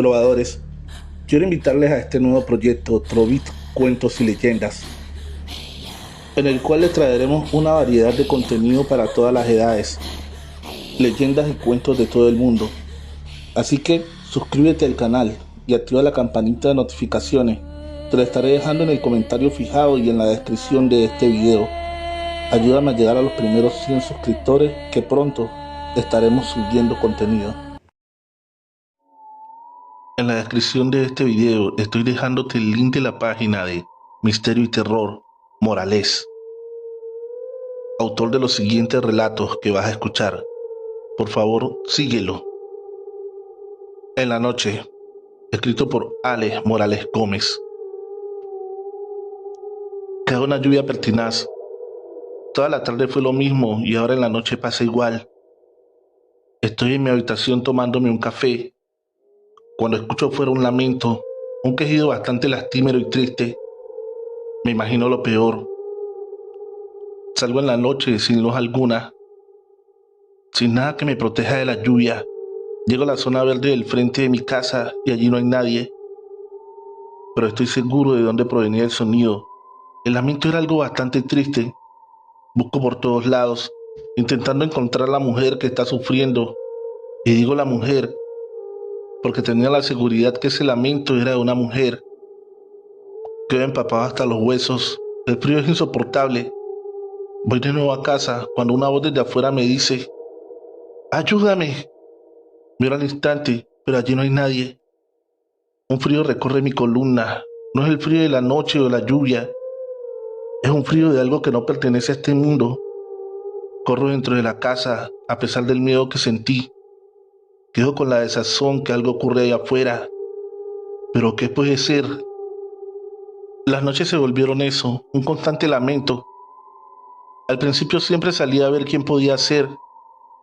trovadores, quiero invitarles a este nuevo proyecto Trovit Cuentos y Leyendas, en el cual les traeremos una variedad de contenido para todas las edades, leyendas y cuentos de todo el mundo. Así que suscríbete al canal y activa la campanita de notificaciones. Te la estaré dejando en el comentario fijado y en la descripción de este video. Ayúdame a llegar a los primeros 100 suscriptores, que pronto estaremos subiendo contenido. En la descripción de este video estoy dejándote el link de la página de Misterio y Terror Morales, autor de los siguientes relatos que vas a escuchar. Por favor, síguelo. En la noche, escrito por Alex Morales Gómez. Cae una lluvia pertinaz. Toda la tarde fue lo mismo y ahora en la noche pasa igual. Estoy en mi habitación tomándome un café, cuando escucho fuera un lamento, un quejido bastante lastimero y triste. Me imagino lo peor. Salgo en la noche sin luz alguna, sin nada que me proteja de la lluvia. Llego a la zona verde del frente de mi casa y allí no hay nadie, pero estoy seguro de dónde provenía el sonido. El lamento era algo bastante triste. Busco por todos lados, intentando encontrar a la mujer que está sufriendo. Y digo la mujer, porque tenía la seguridad que ese lamento era de una mujer. Quedo empapado hasta los huesos. El frío es insoportable. Voy de nuevo a casa cuando una voz desde afuera me dice: ¡ayúdame! Miro al instante, pero allí no hay nadie. Un frío recorre mi columna. No es el frío de la noche o de la lluvia. Es un frío de algo que no pertenece a este mundo. Corro dentro de la casa, a pesar del miedo que sentí. Quedo con la desazón que algo ocurre allá afuera. ¿Pero qué puede ser? Las noches se volvieron eso, un constante lamento. Al principio siempre salía a ver quién podía ser.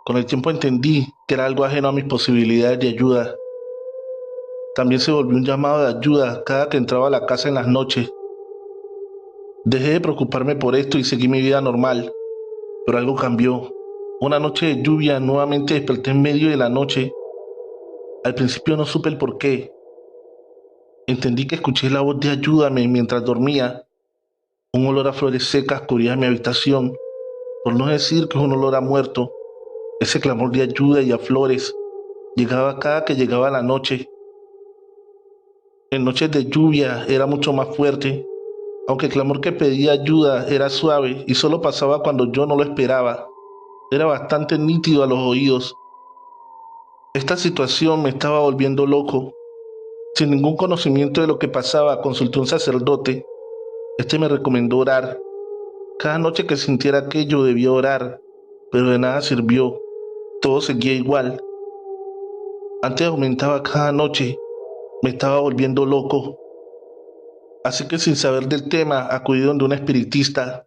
Con el tiempo entendí que era algo ajeno a mis posibilidades de ayuda. También se volvió un llamado de ayuda cada que entraba a la casa en las noches. Dejé de preocuparme por esto y seguí mi vida normal, pero algo cambió. Una noche de lluvia nuevamente desperté en medio de la noche. Al principio no supe el por qué. Entendí que escuché la voz de ayúdame mientras dormía. Un olor a flores secas cubría mi habitación, por no decir que es un olor a muerto. Ese clamor de ayuda y a flores llegaba cada que llegaba la noche. En noches de lluvia era mucho más fuerte, aunque el clamor que pedía ayuda era suave y solo pasaba cuando yo no lo esperaba. Era bastante nítido a los oídos. Esta situación me estaba volviendo loco. Sin ningún conocimiento de lo que pasaba, consulté a un sacerdote. Este me recomendó orar. Cada noche que sintiera aquello debía orar, pero de nada sirvió. Todo seguía igual. Antes aumentaba cada noche. Me estaba volviendo loco. Así que sin saber del tema, acudí donde un espiritista.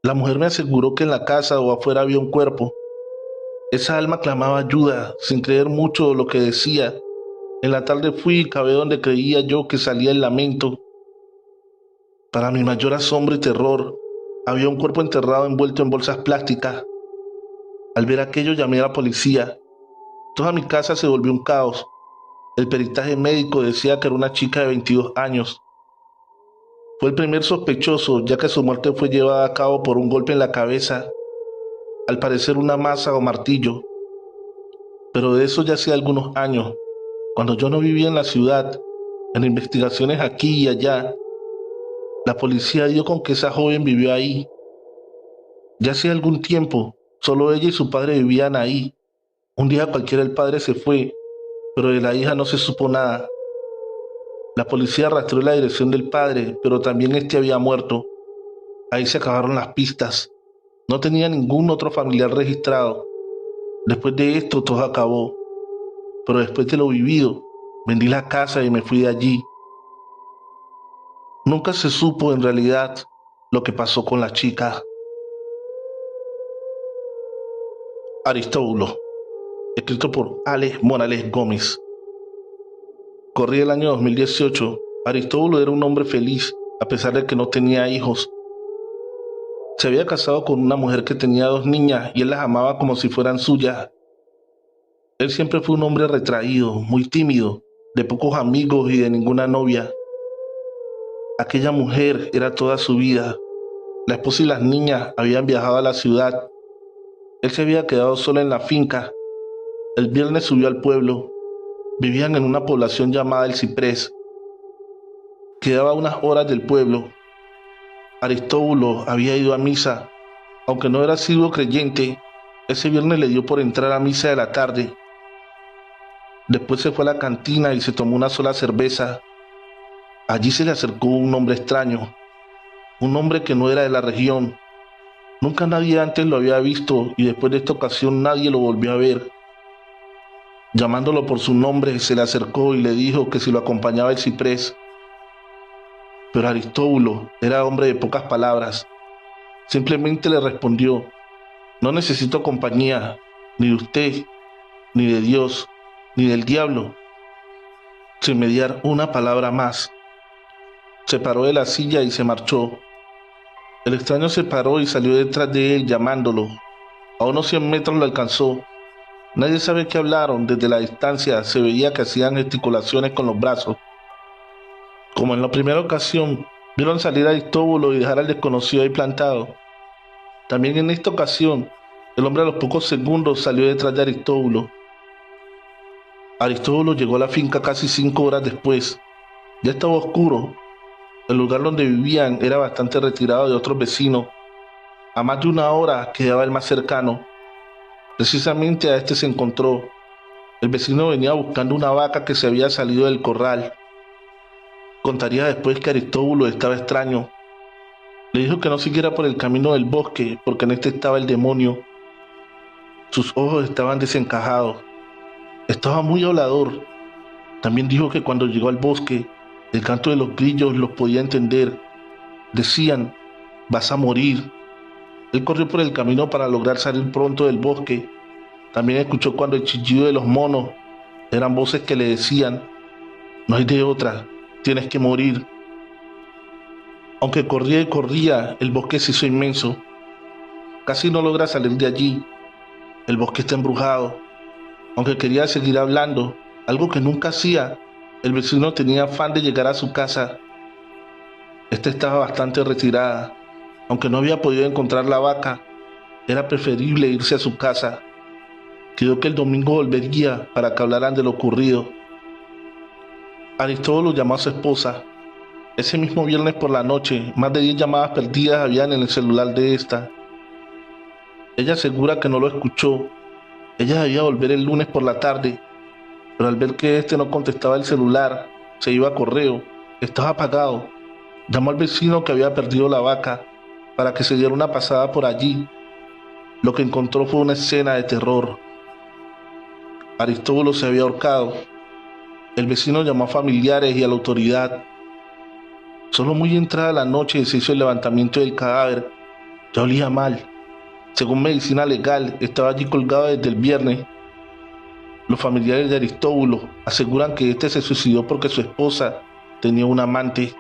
La mujer me aseguró que en la casa o afuera había un cuerpo. Esa alma clamaba ayuda, sin creer mucho de lo que decía. En la tarde fui y cavé donde creía yo que salía el lamento. Para mi mayor asombro y terror, había un cuerpo enterrado envuelto en bolsas plásticas. Al ver aquello llamé a la policía. Toda mi casa se volvió un caos. El peritaje médico decía que era una chica de 22 años. Fue el primer sospechoso, ya que su muerte fue llevada a cabo por un golpe en la cabeza, al parecer una maza o martillo. Pero de eso ya hacía algunos años, cuando yo no vivía en la ciudad. En investigaciones aquí y allá, la policía dio con que esa joven vivió ahí. Ya hacía algún tiempo, solo ella y su padre vivían ahí. Un día cualquiera el padre se fue, pero de la hija no se supo nada. La policía rastreó la dirección del padre, pero también este había muerto. Ahí se acabaron las pistas. No tenía ningún otro familiar registrado. Después de esto todo acabó. Pero después de lo vivido, vendí la casa y me fui de allí. Nunca se supo en realidad lo que pasó con la chica. Aristóbulo, escrito por Alex Morales Gómez. Corría el año 2018. Aristóbulo era un hombre feliz, a pesar de que no tenía hijos. Se había casado con una mujer que tenía 2 niñas y él las amaba como si fueran suyas. Él siempre fue un hombre retraído, muy tímido. de pocos amigos y de ninguna novia. Aquella mujer era toda su vida. La esposa y las niñas habían viajado a la ciudad. Él se había quedado solo en la finca. El viernes subió al pueblo. Vivían en una población llamada El Ciprés. Quedaba a unas horas del pueblo. Aristóbulo había ido a misa. Aunque no era asiduo creyente, ese viernes le dio por entrar a misa de la tarde. Después se fue a la cantina y se tomó una sola cerveza. Allí se le acercó un hombre extraño, un hombre que no era de la región. Nunca nadie antes lo había visto y después de esta ocasión nadie lo volvió a ver. Llamándolo por su nombre, se le acercó y le dijo que si lo acompañaba el ciprés. Pero Aristóbulo era hombre de pocas palabras. Simplemente le respondió: no necesito compañía, ni de usted, ni de Dios, ni del diablo. Sin mediar una palabra más, se paró de la silla y se marchó. El extraño se paró y salió detrás de él llamándolo. A unos 100 metros lo alcanzó. Nadie sabe qué hablaron. Desde la distancia se veía que hacían gesticulaciones con los brazos. Como en la primera ocasión, vieron salir a Aristóbulo y dejar al desconocido ahí plantado. También en esta ocasión, el hombre a los pocos segundos salió detrás de Aristóbulo. Aristóbulo llegó a la finca casi 5 horas después. Ya estaba oscuro. El lugar donde vivían era bastante retirado de otros vecinos. A más de una hora quedaba el más cercano. Precisamente a este se encontró. El vecino venía buscando una vaca que se había salido del corral. Contaría después que Aristóbulo estaba extraño. Le dijo que no siguiera por el camino del bosque, porque en este estaba el demonio. Sus ojos estaban desencajados. Estaba muy hablador. También dijo que cuando llegó al bosque, el canto de los grillos los podía entender. Decían: vas a morir. Él corrió por el camino para lograr salir pronto del bosque. También escuchó cuando el chillido de los monos eran voces que le decían: no hay de otra, tienes que morir. Aunque corría y corría, el bosque se hizo inmenso. Casi no logra salir de allí. El bosque está embrujado. Aunque quería seguir hablando, algo que nunca hacía, el vecino tenía afán de llegar a su casa. Esta estaba bastante retirada. Aunque no había podido encontrar la vaca, era preferible irse a su casa. Quedó que el domingo volvería para que hablaran de lo ocurrido. Aristóbulo llamó a su esposa. Ese mismo viernes por la noche, más de 10 llamadas perdidas habían en el celular de esta. Ella asegura que no lo escuchó. Ella debía volver el lunes por la tarde, pero al ver que este no contestaba el celular, se iba a correo, estaba apagado. Llamó al vecino que había perdido la vaca para que se diera una pasada por allí. Lo que encontró fue una escena de terror. Aristóbulo se había ahorcado. El vecino llamó a familiares y a la autoridad. Solo muy entrada la noche se hizo el levantamiento del cadáver. Ya olía mal. Según medicina legal, estaba allí colgado desde el viernes. Los familiares de Aristóbulo aseguran que este se suicidó porque su esposa tenía un amante.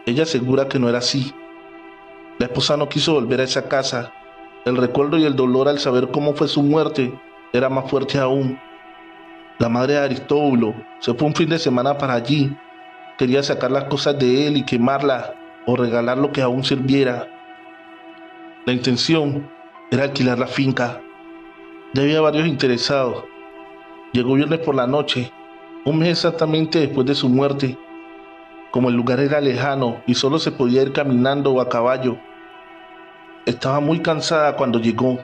Ella asegura que no era así. La esposa no quiso volver a esa casa. El recuerdo y el dolor al saber cómo fue su muerte era más fuerte aún. La madre de Aristóbulo se fue un fin de semana para allí. Quería sacar las cosas de él y quemarlas o regalar lo que aún sirviera. La intención era alquilar la finca. Ya había varios interesados. Llegó viernes por la noche, un mes exactamente después de su muerte. Como el lugar era lejano y solo se podía ir caminando o a caballo, estaba muy cansada cuando llegó,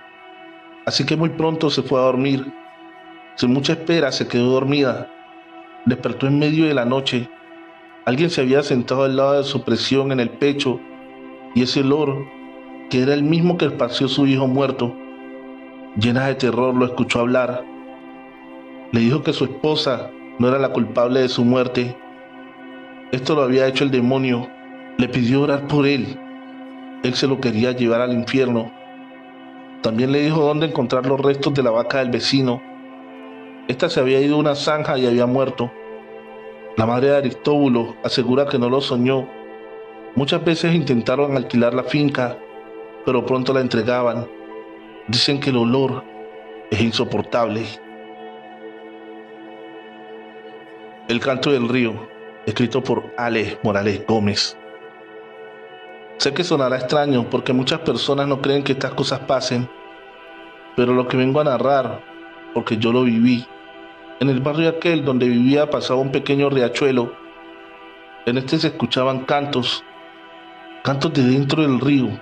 así que muy pronto se fue a dormir. Sin mucha espera se quedó dormida. Despertó en medio de la noche. Alguien se había sentado al lado de su presión en el pecho y ese olor, que era el mismo que esparció su hijo muerto. Llena de terror lo escuchó hablar. Le dijo que su esposa no era la culpable de su muerte. Esto lo había hecho el demonio. Le pidió orar por él. Él se lo quería llevar al infierno. También le dijo dónde encontrar los restos de la vaca del vecino. Esta se había ido a una zanja y había muerto. La madre de Aristóbulo asegura que no lo soñó. Muchas veces intentaron alquilar la finca, pero pronto la entregaban. Dicen que el olor es insoportable. El canto del río, escrito por Ale Morales Gómez. Sé que sonará extraño porque muchas personas no creen que estas cosas pasen, pero lo que vengo a narrar, porque yo lo viví. En el barrio aquel donde vivía pasaba un pequeño riachuelo. En este se escuchaban cantos, cantos de dentro del río.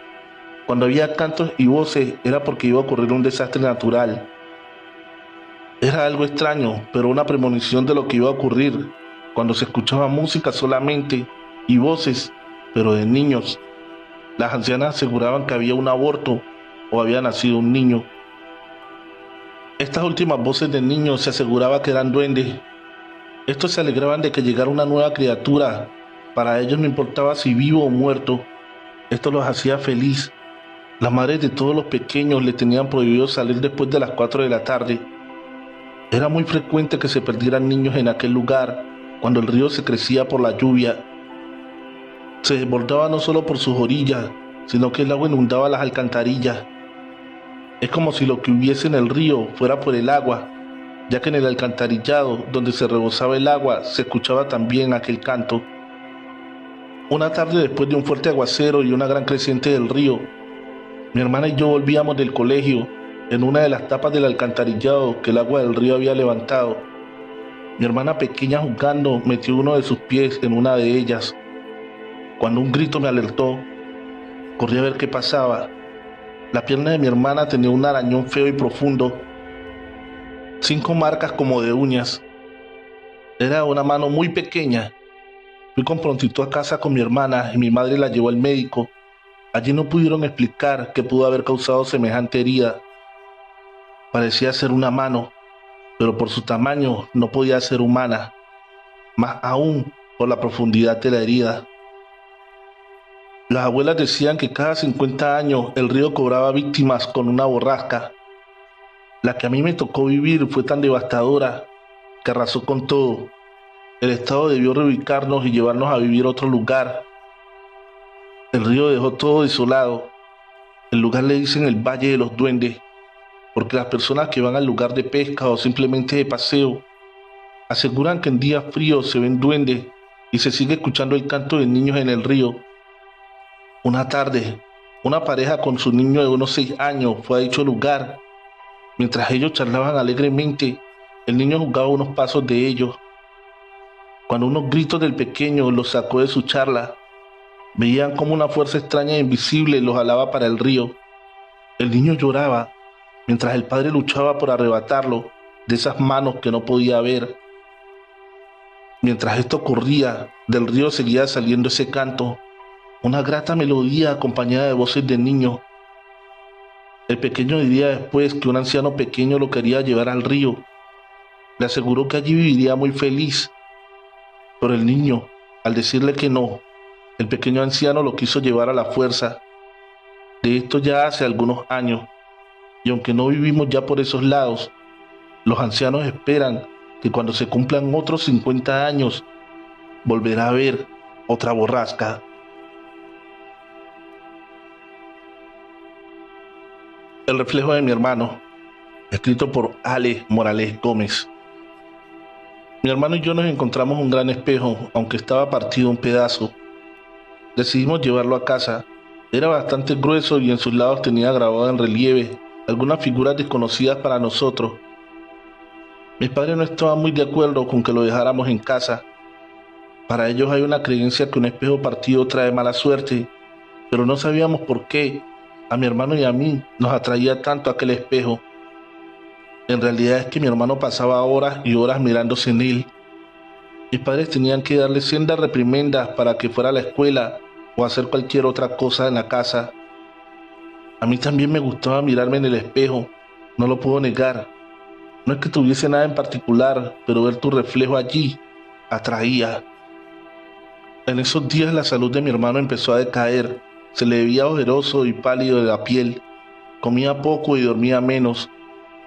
Cuando había cantos y voces era porque iba a ocurrir un desastre natural. Era algo extraño, pero una premonición de lo que iba a ocurrir, cuando se escuchaba música solamente y voces, pero de niños. Las ancianas aseguraban que había un aborto o había nacido un niño. Estas últimas voces de niños se aseguraba que eran duendes. Estos se alegraban de que llegara una nueva criatura. Para ellos no importaba si vivo o muerto. Esto los hacía feliz. Las madres de todos los pequeños les tenían prohibido salir después de las 4 de la tarde. Era muy frecuente que se perdieran niños en aquel lugar cuando el río se crecía por la lluvia. Se desbordaba no solo por sus orillas, sino que el agua inundaba las alcantarillas. Es como si lo que hubiese en el río fuera por el agua, ya que en el alcantarillado, donde se rebosaba el agua, se escuchaba también aquel canto. Una tarde después de un fuerte aguacero y una gran creciente del río, mi hermana y yo volvíamos del colegio en una de las tapas del alcantarillado que el agua del río había levantado. Mi hermana pequeña jugando metió uno de sus pies en una de ellas. Cuando un grito me alertó, corrí a ver qué pasaba. La pierna de mi hermana tenía un arañón feo y profundo, 5 marcas como de uñas. Era una mano muy pequeña. Fui con prontitud a casa con mi hermana y mi madre la llevó al médico. Allí no pudieron explicar qué pudo haber causado semejante herida. Parecía ser una mano, pero por su tamaño no podía ser humana, más aún por la profundidad de la herida. Las abuelas decían que cada 50 años el río cobraba víctimas con una borrasca. La que a mí me tocó vivir fue tan devastadora que arrasó con todo. El Estado debió reubicarnos y llevarnos a vivir a otro lugar. El río dejó todo desolado. El lugar le dicen el Valle de los Duendes, porque las personas que van al lugar de pesca o simplemente de paseo aseguran que en días fríos se ven duendes y se sigue escuchando el canto de niños en el río. Una tarde, una pareja con su niño de unos 6 años fue a dicho lugar. Mientras ellos charlaban alegremente, el niño jugaba unos pasos de ellos. Cuando unos gritos del pequeño los sacó de su charla, veían como una fuerza extraña e invisible los jalaba para el río. El niño lloraba, mientras el padre luchaba por arrebatarlo de esas manos que no podía ver. Mientras esto ocurría, del río seguía saliendo ese canto, una grata melodía acompañada de voces de niños. El pequeño diría después que un anciano pequeño lo quería llevar al río. Le aseguró que allí viviría muy feliz. Pero el niño, al decirle que no, el pequeño anciano lo quiso llevar a la fuerza. De esto ya hace algunos años, y aunque no vivimos ya por esos lados, los ancianos esperan que cuando se cumplan otros 50 años, volverá a haber otra borrasca. El reflejo de mi hermano, escrito por Ale Morales Gómez. Mi hermano y yo nos encontramos un gran espejo, aunque estaba partido un pedazo. Decidimos llevarlo a casa. Era bastante grueso y en sus lados tenía grabado en relieve algunas figuras desconocidas para nosotros. Mis padres no estaban muy de acuerdo con que lo dejáramos en casa. Para ellos hay una creencia que un espejo partido trae mala suerte, pero no sabíamos por qué. A mi hermano y a mí nos atraía tanto aquel espejo. En realidad es que mi hermano pasaba horas y horas mirándose en él. Mis padres tenían que darle sendas reprimendas para que fuera a la escuela o hacer cualquier otra cosa en la casa. A mí también me gustaba mirarme en el espejo, no lo puedo negar. No es que tuviese nada en particular, pero ver tu reflejo allí atraía. En esos días la salud de mi hermano empezó a decaer. Se le veía ojeroso y pálido de la piel. Comía poco y dormía menos.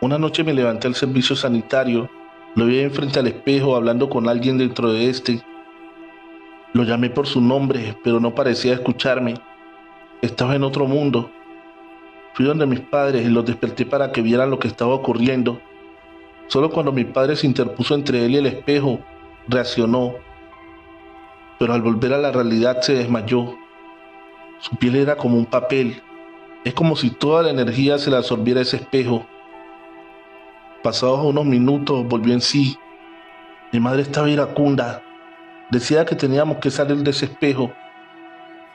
Una noche me levanté al servicio sanitario. Lo vi enfrente al espejo hablando con alguien dentro de este. Lo llamé por su nombre, pero no parecía escucharme. Estaba en otro mundo. Fui donde mis padres y los desperté para que vieran lo que estaba ocurriendo. Solo cuando mi padre se interpuso entre él y el espejo, reaccionó, pero al volver a la realidad se desmayó. Su piel era como un papel. Es como si toda la energía se la absorbiera ese espejo. Pasados unos minutos volvió en sí. Mi madre estaba iracunda. Decía que teníamos que salir de ese espejo.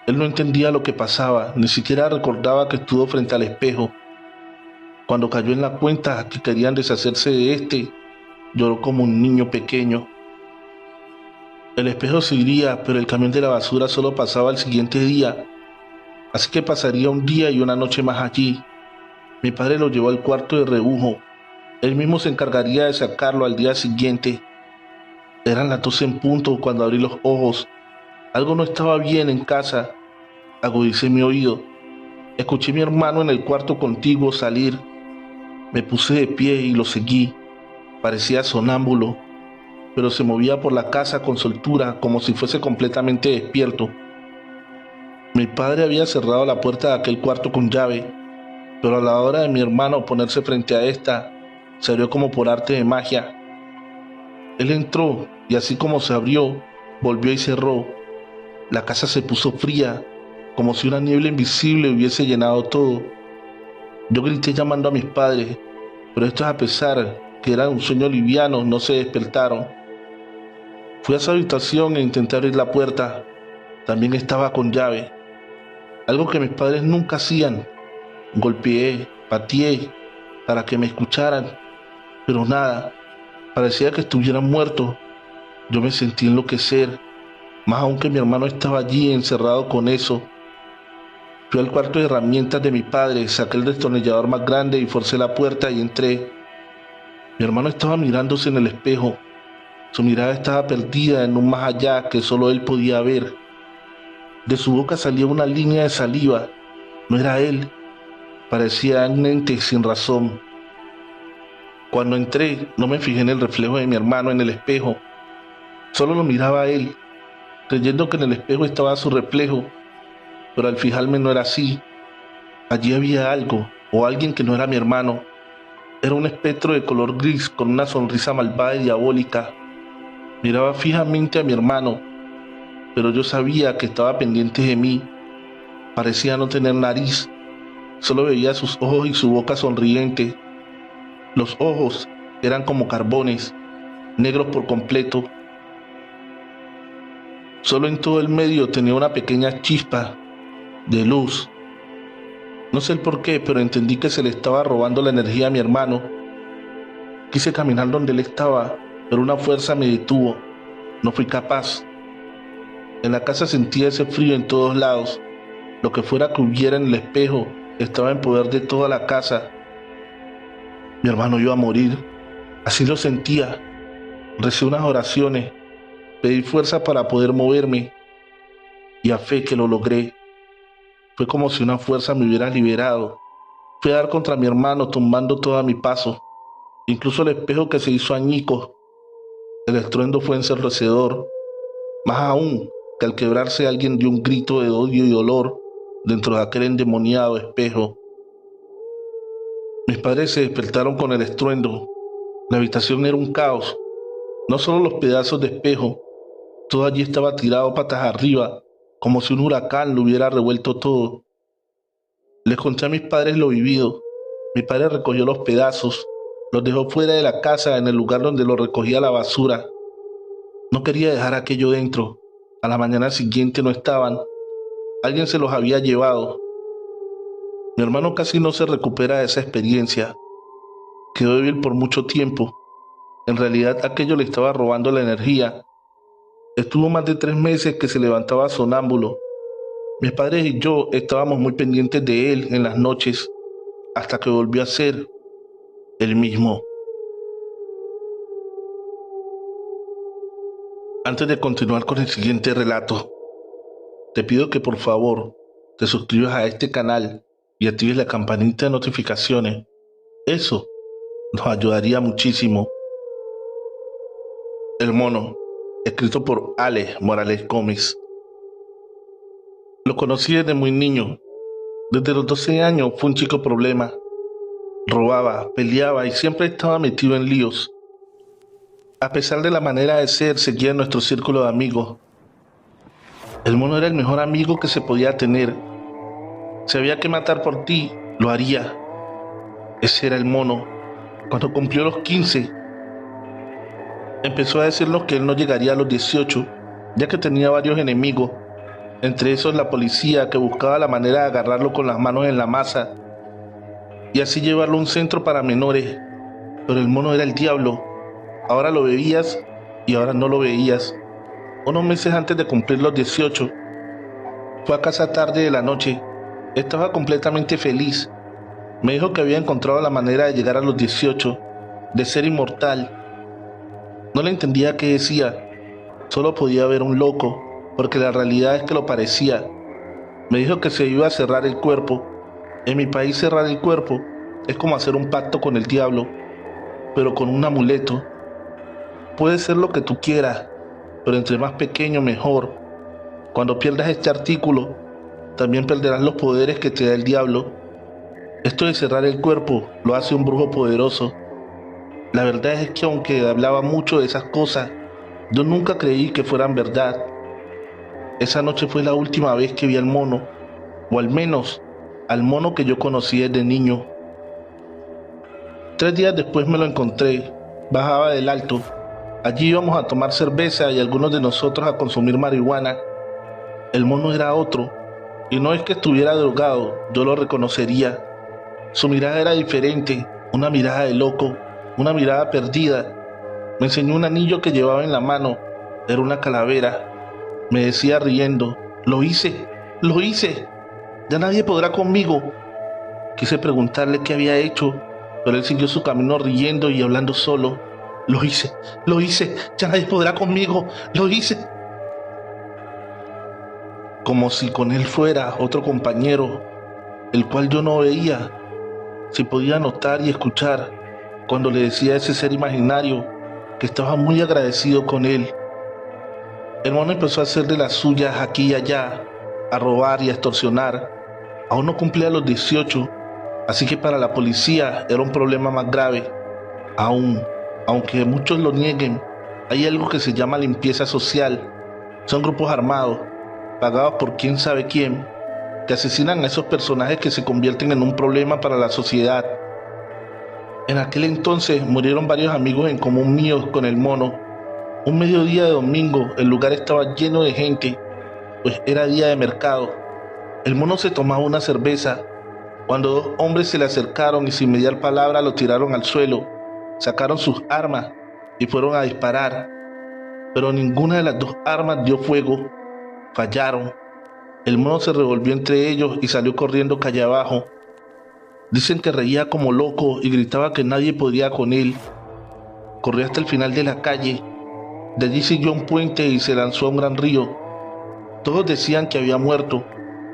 Él no entendía lo que pasaba, ni siquiera recordaba que estuvo frente al espejo. Cuando cayó en la cuenta que querían deshacerse de este, lloró como un niño pequeño. El espejo se iría, pero el camión de la basura solo pasaba el siguiente día, así que pasaría un día y una noche más allí. Mi padre lo llevó al cuarto de rebujo. Él mismo se encargaría de sacarlo al día siguiente. Eran las 12 en punto cuando abrí los ojos. Algo no estaba bien en casa. Agudicé mi oído. Escuché a mi hermano en el cuarto contiguo salir. Me puse de pie y lo seguí. Parecía sonámbulo, pero se movía por la casa con soltura, como si fuese completamente despierto. Mi padre había cerrado la puerta de aquel cuarto con llave, pero a la hora de mi hermano ponerse frente a esta, se abrió como por arte de magia. Él entró y así como se abrió, volvió y cerró. La casa se puso fría, como si una niebla invisible hubiese llenado todo. Yo grité llamando a mis padres, pero estos, a pesar que era un sueño liviano, no se despertaron. Fui a su habitación e intenté abrir la puerta. También estaba con llave, algo que mis padres nunca hacían. Golpeé, pateé, para que me escucharan, pero nada, parecía que estuvieran muertos. Yo me sentí enloquecer, más aún que mi hermano estaba allí encerrado con eso. Fui al cuarto de herramientas de mi padre, saqué el destornillador más grande y forcé la puerta y entré. Mi hermano estaba mirándose en el espejo. Su mirada estaba perdida en un más allá que solo él podía ver. De su boca salía una línea de saliva. No era él, parecía un ente sin razón. Cuando entré, no me fijé en el reflejo de mi hermano en el espejo. Solo lo miraba a él, creyendo que en el espejo estaba su reflejo, pero al fijarme no era así. Allí había algo, o alguien que no era mi hermano. Era un espectro de color gris con una sonrisa malvada y diabólica. Miraba fijamente a mi hermano, pero yo sabía que estaba pendiente de mí. Parecía no tener nariz, solo veía sus ojos y su boca sonriente. Los ojos eran como carbones, negros por completo. Solo en todo el medio tenía una pequeña chispa de luz. No sé el por qué, pero entendí que se le estaba robando la energía a mi hermano. Quise caminar donde él estaba, pero una fuerza me detuvo. No fui capaz. En la casa sentía ese frío en todos lados. Lo que fuera que hubiera en el espejo estaba en poder de toda la casa. Mi hermano iba a morir. Así lo sentía. Recé unas oraciones. Pedí fuerza para poder moverme. Y a fe que lo logré. Fue como si una fuerza me hubiera liberado. Fui a dar contra mi hermano, tumbando todo a mi paso. Incluso el espejo que se hizo añicos. El estruendo fue ensordecedor. Más aún que al quebrarse alguien dio un grito de odio y dolor dentro de aquel endemoniado espejo. Mis padres se despertaron con el estruendo. La habitación era un caos. No solo los pedazos de espejo, todo allí estaba tirado patas arriba, como si un huracán lo hubiera revuelto todo. Les conté a mis padres lo vivido. Mi padre recogió los pedazos, los dejó fuera de la casa en el lugar donde los recogía la basura. No quería dejar aquello dentro. A la mañana siguiente no estaban. Alguien se los había llevado. Mi hermano casi no se recupera de esa experiencia. Quedó débil por mucho tiempo. En realidad aquello le estaba robando la energía. Estuvo más de 3 meses que se levantaba sonámbulo. Mis padres y yo estábamos muy pendientes de él en las noches, hasta que volvió a ser el mismo. Antes de continuar con el siguiente relato, te pido que por favor te suscribas a este canal y actives la campanita de notificaciones. Eso nos ayudaría muchísimo. El mono, escrito por Ale Morales Gómez. Lo conocí desde muy niño. Desde los 12 años fue un chico problema. Robaba, peleaba y siempre estaba metido en líos. A pesar de la manera de ser, seguía en nuestro círculo de amigos. El mono era el mejor amigo que se podía tener. Si había que matar por ti, lo haría. Ese era el mono. Cuando cumplió los 15, empezó a decirnos que él no llegaría a los 18, ya que tenía varios enemigos, entre esos la policía, que buscaba la manera de agarrarlo con las manos en la masa y así llevarlo a un centro para menores. Pero el mono era el diablo. Ahora lo veías y ahora no lo veías. Unos meses antes de cumplir los 18, fue a casa tarde de la noche. Estaba completamente feliz. Me dijo que había encontrado la manera de llegar a los 18, de ser inmortal. No le entendía qué decía. Solo podía ver un loco, porque la realidad es que lo parecía. Me dijo que se iba a cerrar el cuerpo. En mi país cerrar el cuerpo es como hacer un pacto con el diablo, pero con un amuleto. Puede ser lo que tú quieras, pero entre más pequeño mejor. Cuando pierdas este artículo, también perderás los poderes que te da el diablo. Esto de cerrar el cuerpo lo hace un brujo poderoso. La verdad es que aunque hablaba mucho de esas cosas, yo nunca creí que fueran verdad. Esa noche fue la última vez que vi al mono, o al menos al mono que yo conocí desde niño. 3 días después me lo encontré, bajaba del alto. Allí íbamos a tomar cerveza y algunos de nosotros a consumir marihuana. El mono era otro, y no es que estuviera drogado, yo lo reconocería. Su mirada era diferente, una mirada de loco, una mirada perdida. Me enseñó un anillo que llevaba en la mano, era una calavera. Me decía riendo, lo hice, ya nadie podrá conmigo. Quise preguntarle qué había hecho, pero él siguió su camino riendo y hablando solo. Lo hice, ya nadie podrá conmigo, lo hice. Como si con él fuera otro compañero, el cual yo no veía. Si podía notar y escuchar cuando le decía a ese ser imaginario que estaba muy agradecido con él. El mono empezó a hacer de las suyas aquí y allá, a robar y a extorsionar. Aún no cumplía los 18, así que para la policía era un problema más grave. Aunque muchos lo nieguen, hay algo que se llama limpieza social. Son grupos armados, pagados por quién sabe quién, que asesinan a esos personajes que se convierten en un problema para la sociedad. En aquel entonces murieron varios amigos en común míos con el mono. Un mediodía de domingo el lugar estaba lleno de gente, pues era día de mercado. El mono se tomaba una cerveza cuando 2 hombres se le acercaron y sin mediar palabra lo tiraron al suelo, sacaron sus armas y fueron a disparar, pero ninguna de las 2 armas dio fuego, fallaron. El mono se revolvió entre ellos y salió corriendo calle abajo. Dicen que reía como loco y gritaba que nadie podía con él. Corrió hasta el final de la calle. De allí siguió un puente y se lanzó a un gran río. Todos decían que había muerto,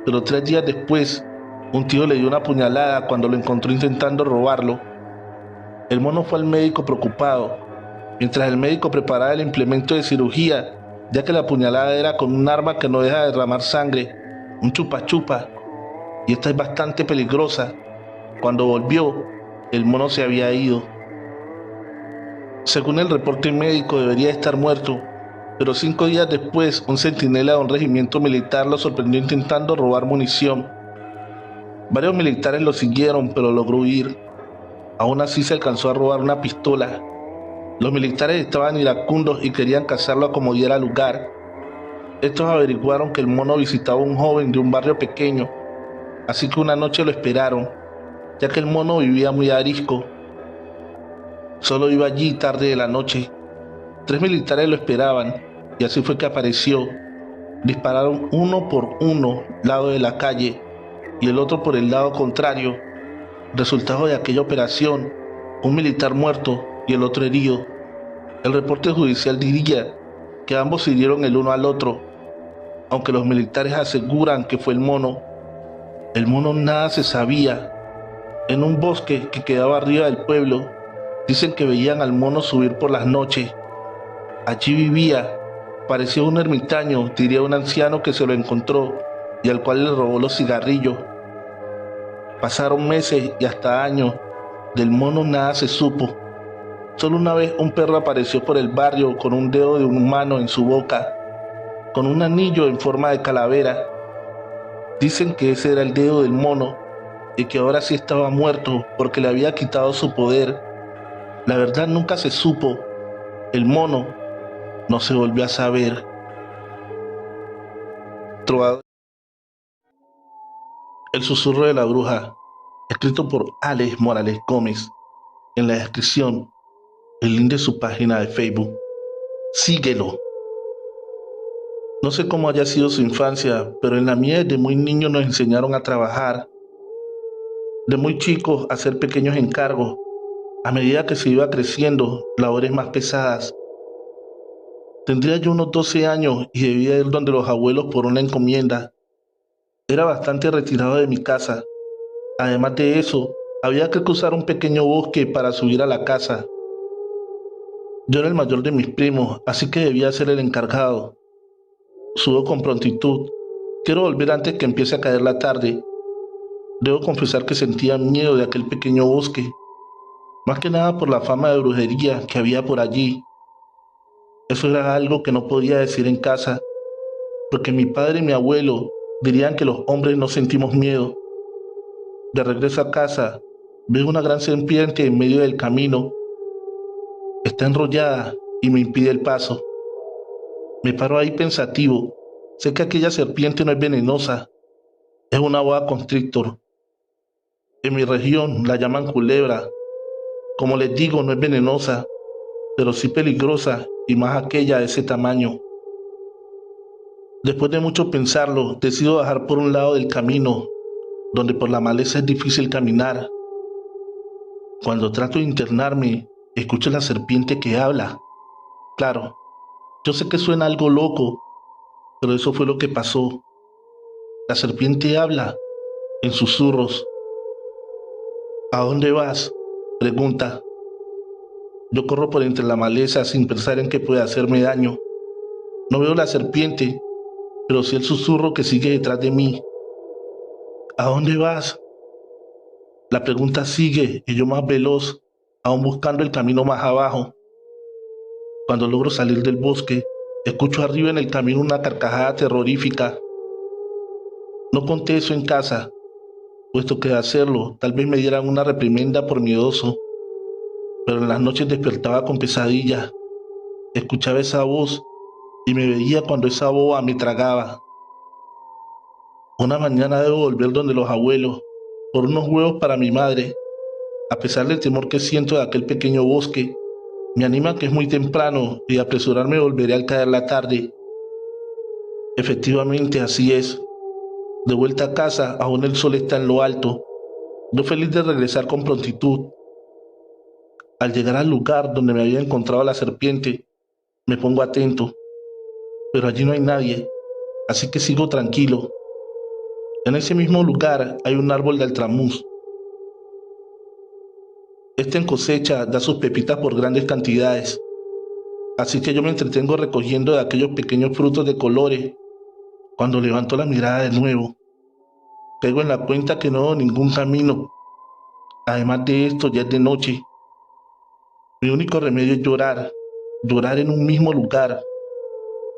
pero 3 días después, un tío le dio una puñalada cuando lo encontró intentando robarlo. El mono fue al médico preocupado, mientras el médico preparaba el implemento de cirugía, ya que la puñalada era con un arma que no deja de derramar sangre, un chupa chupa, y esta es bastante peligrosa. Cuando volvió, el mono se había ido. Según el reporte médico debería estar muerto, pero 5 días después un centinela de un regimiento militar lo sorprendió intentando robar munición. Varios militares lo siguieron, pero logró huir. Aún así se alcanzó a robar una pistola. Los militares estaban iracundos y querían cazarlo a como diera lugar. Estos averiguaron que el mono visitaba a un joven de un barrio pequeño, así que una noche lo esperaron, ya que el mono vivía muy arisco. Solo iba allí tarde de la noche. 3 militares lo esperaban, y así fue que apareció. Dispararon uno por uno lado de la calle y el otro por el lado contrario. Resultado de aquella operación, un militar muerto y el otro herido. El reporte judicial diría que ambos se hirieron el uno al otro, aunque los militares aseguran que fue el mono. El mono nada se sabía. En un bosque que quedaba arriba del pueblo, dicen que veían al mono subir por las noches. Allí vivía, parecía un ermitaño, diría un anciano que se lo encontró y al cual le robó los cigarrillos. Pasaron meses y hasta años, del mono nada se supo. Solo una vez un perro apareció por el barrio con un dedo de un humano en su boca, con un anillo en forma de calavera. Dicen que ese era el dedo del mono y que ahora sí estaba muerto porque le había quitado su poder. La verdad nunca se supo. El mono no se volvió a saber. Trovador. El susurro de la bruja, escrito por Alex Morales Gómez. En la descripción, el link de su página de Facebook. Síguelo. No sé cómo haya sido su infancia, pero en la mía desde muy niño nos enseñaron a trabajar. De muy chicos a hacer pequeños encargos. A medida que se iba creciendo, labores más pesadas. Tendría yo unos 12 años y debía ir donde los abuelos por una encomienda. Era bastante retirado de mi casa. Además de eso, había que cruzar un pequeño bosque para subir a la casa. Yo era el mayor de mis primos, así que debía ser el encargado. Subo con prontitud. Quiero volver antes que empiece a caer la tarde. Debo confesar que sentía miedo de aquel pequeño bosque, más que nada por la fama de brujería que había por allí. Eso era algo que no podía decir en casa, porque mi padre y mi abuelo dirían que los hombres no sentimos miedo. De regreso a casa, veo una gran serpiente en medio del camino. Está enrollada y me impide el paso. Me paro ahí pensativo. Sé que aquella serpiente no es venenosa, es una boa constrictor. En mi región la llaman culebra. Como les digo, no es venenosa, pero sí peligrosa, y más aquella de ese tamaño. Después de mucho pensarlo, decido bajar por un lado del camino, donde por la maleza es difícil caminar. Cuando trato de internarme, escucho la serpiente que habla. Claro, yo sé que suena algo loco, pero eso fue lo que pasó. La serpiente habla en susurros. ¿A dónde vas?, pregunta. Yo corro por entre la maleza sin pensar en que puede hacerme daño. No veo la serpiente, pero sí el susurro que sigue detrás de mí. ¿A dónde vas? La pregunta sigue y yo más veloz, aún buscando el camino más abajo. Cuando logro salir del bosque, escucho arriba en el camino una carcajada terrorífica. No conté eso en casa, puesto que de hacerlo tal vez me dieran una reprimenda por miedoso, pero en las noches despertaba con pesadillas. Escuchaba esa voz y me veía cuando esa boa me tragaba. Una mañana debo volver donde los abuelos, por unos huevos para mi madre. A pesar del temor que siento de aquel pequeño bosque, me anima que es muy temprano y de apresurarme volveré al caer la tarde. Efectivamente, así es. De vuelta a casa, aún el sol está en lo alto. Yo feliz de regresar con prontitud. Al llegar al lugar donde me había encontrado la serpiente, me pongo atento, pero allí no hay nadie, así que sigo tranquilo. En ese mismo lugar hay un árbol de altramuz. Este en cosecha da sus pepitas por grandes cantidades, así que yo me entretengo recogiendo de aquellos pequeños frutos de colores. Cuando levanto la mirada de nuevo, caigo en la cuenta que no veo ningún camino. Además de esto, ya es de noche. Mi único remedio es llorar, llorar en un mismo lugar.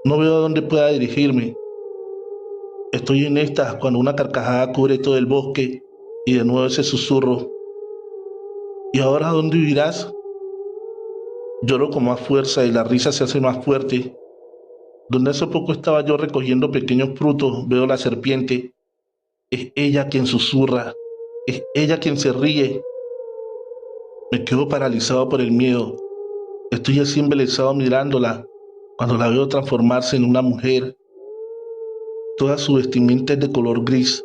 No veo a dónde pueda dirigirme. Estoy en estas cuando una carcajada cubre todo el bosque y de nuevo ese susurro. ¿Y ahora a dónde irás? Lloro con más fuerza y la risa se hace más fuerte. Donde hace poco estaba yo recogiendo pequeños frutos, veo la serpiente. Es ella quien susurra, es ella quien se ríe. Me quedo paralizado por el miedo. Estoy así embelesado mirándola cuando la veo transformarse en una mujer. Toda su vestimenta es de color gris.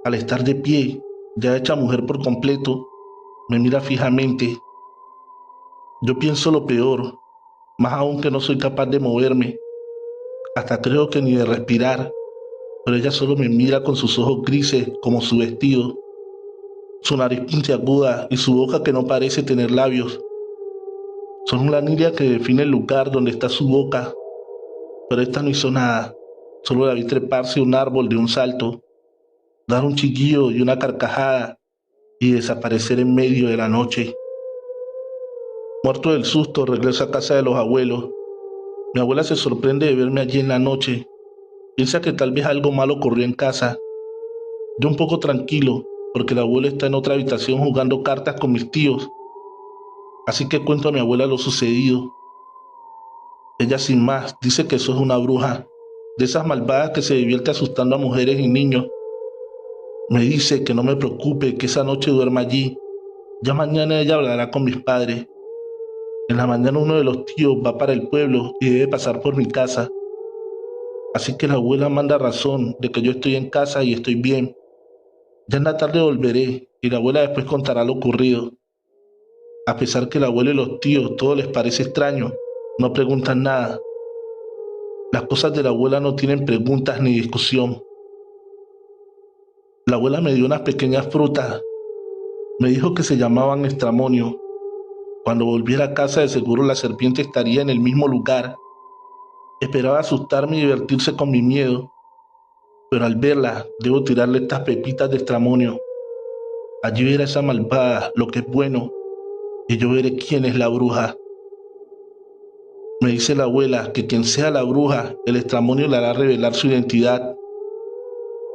Al estar de pie, ya hecha mujer por completo, me mira fijamente. Yo pienso lo peor, más aún que no soy capaz de moverme. Hasta creo que ni de respirar, pero ella solo me mira con sus ojos grises como su vestido, su nariz puntiaguda y su boca que no parece tener labios. Son la línea que define el lugar donde está su boca, pero esta no hizo nada. Solo la vi treparse a un árbol de un salto, dar un chillido y una carcajada y desaparecer en medio de la noche. Muerto del susto, regreso a casa de los abuelos. Mi abuela se sorprende de verme allí en la noche. Piensa que tal vez algo malo ocurrió en casa. Yo un poco tranquilo, porque el abuelo está en otra habitación jugando cartas con mis tíos. Así que cuento a mi abuela lo sucedido. Ella sin más dice que eso es una bruja, de esas malvadas que se divierte asustando a mujeres y niños. Me dice que no me preocupe, que esa noche duerma allí. Ya mañana ella hablará con mis padres. En la mañana uno de los tíos va para el pueblo y debe pasar por mi casa. Así que la abuela manda razón de que yo estoy en casa y estoy bien. Ya en la tarde volveré y la abuela después contará lo ocurrido. A pesar que el abuelo y los tíos todo les parece extraño, no preguntan nada. Las cosas de la abuela no tienen preguntas ni discusión. La abuela me dio unas pequeñas frutas. Me dijo que se llamaban estramonio. Cuando volviera a casa de seguro la serpiente estaría en el mismo lugar. Esperaba asustarme y divertirse con mi miedo, pero al verla debo tirarle estas pepitas de estramonio. Allí verá esa malvada lo que es bueno y yo veré quién es la bruja. Me dice la abuela que quien sea la bruja, el estramonio le hará revelar su identidad.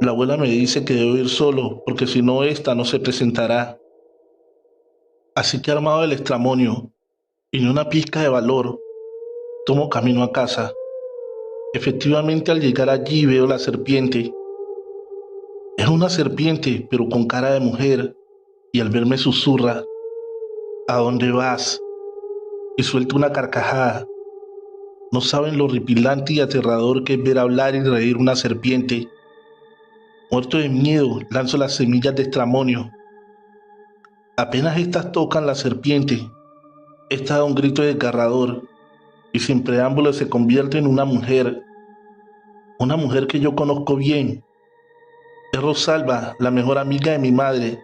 La abuela me dice que debo ir solo porque si no esta no se presentará. Así que armado el estramonio y ni una pizca de valor, tomo camino a casa. Efectivamente, al llegar allí veo la serpiente. Es una serpiente, pero con cara de mujer, y al verme susurra: ¿a dónde vas? Y suelta una carcajada. No saben lo horripilante y aterrador que es ver hablar y reír una serpiente. Muerto de miedo, lanzo las semillas de estramonio. Apenas estas tocan la serpiente, esta da un grito desgarrador y sin preámbulo se convierte en una mujer que yo conozco bien. Es Rosalba, la mejor amiga de mi madre.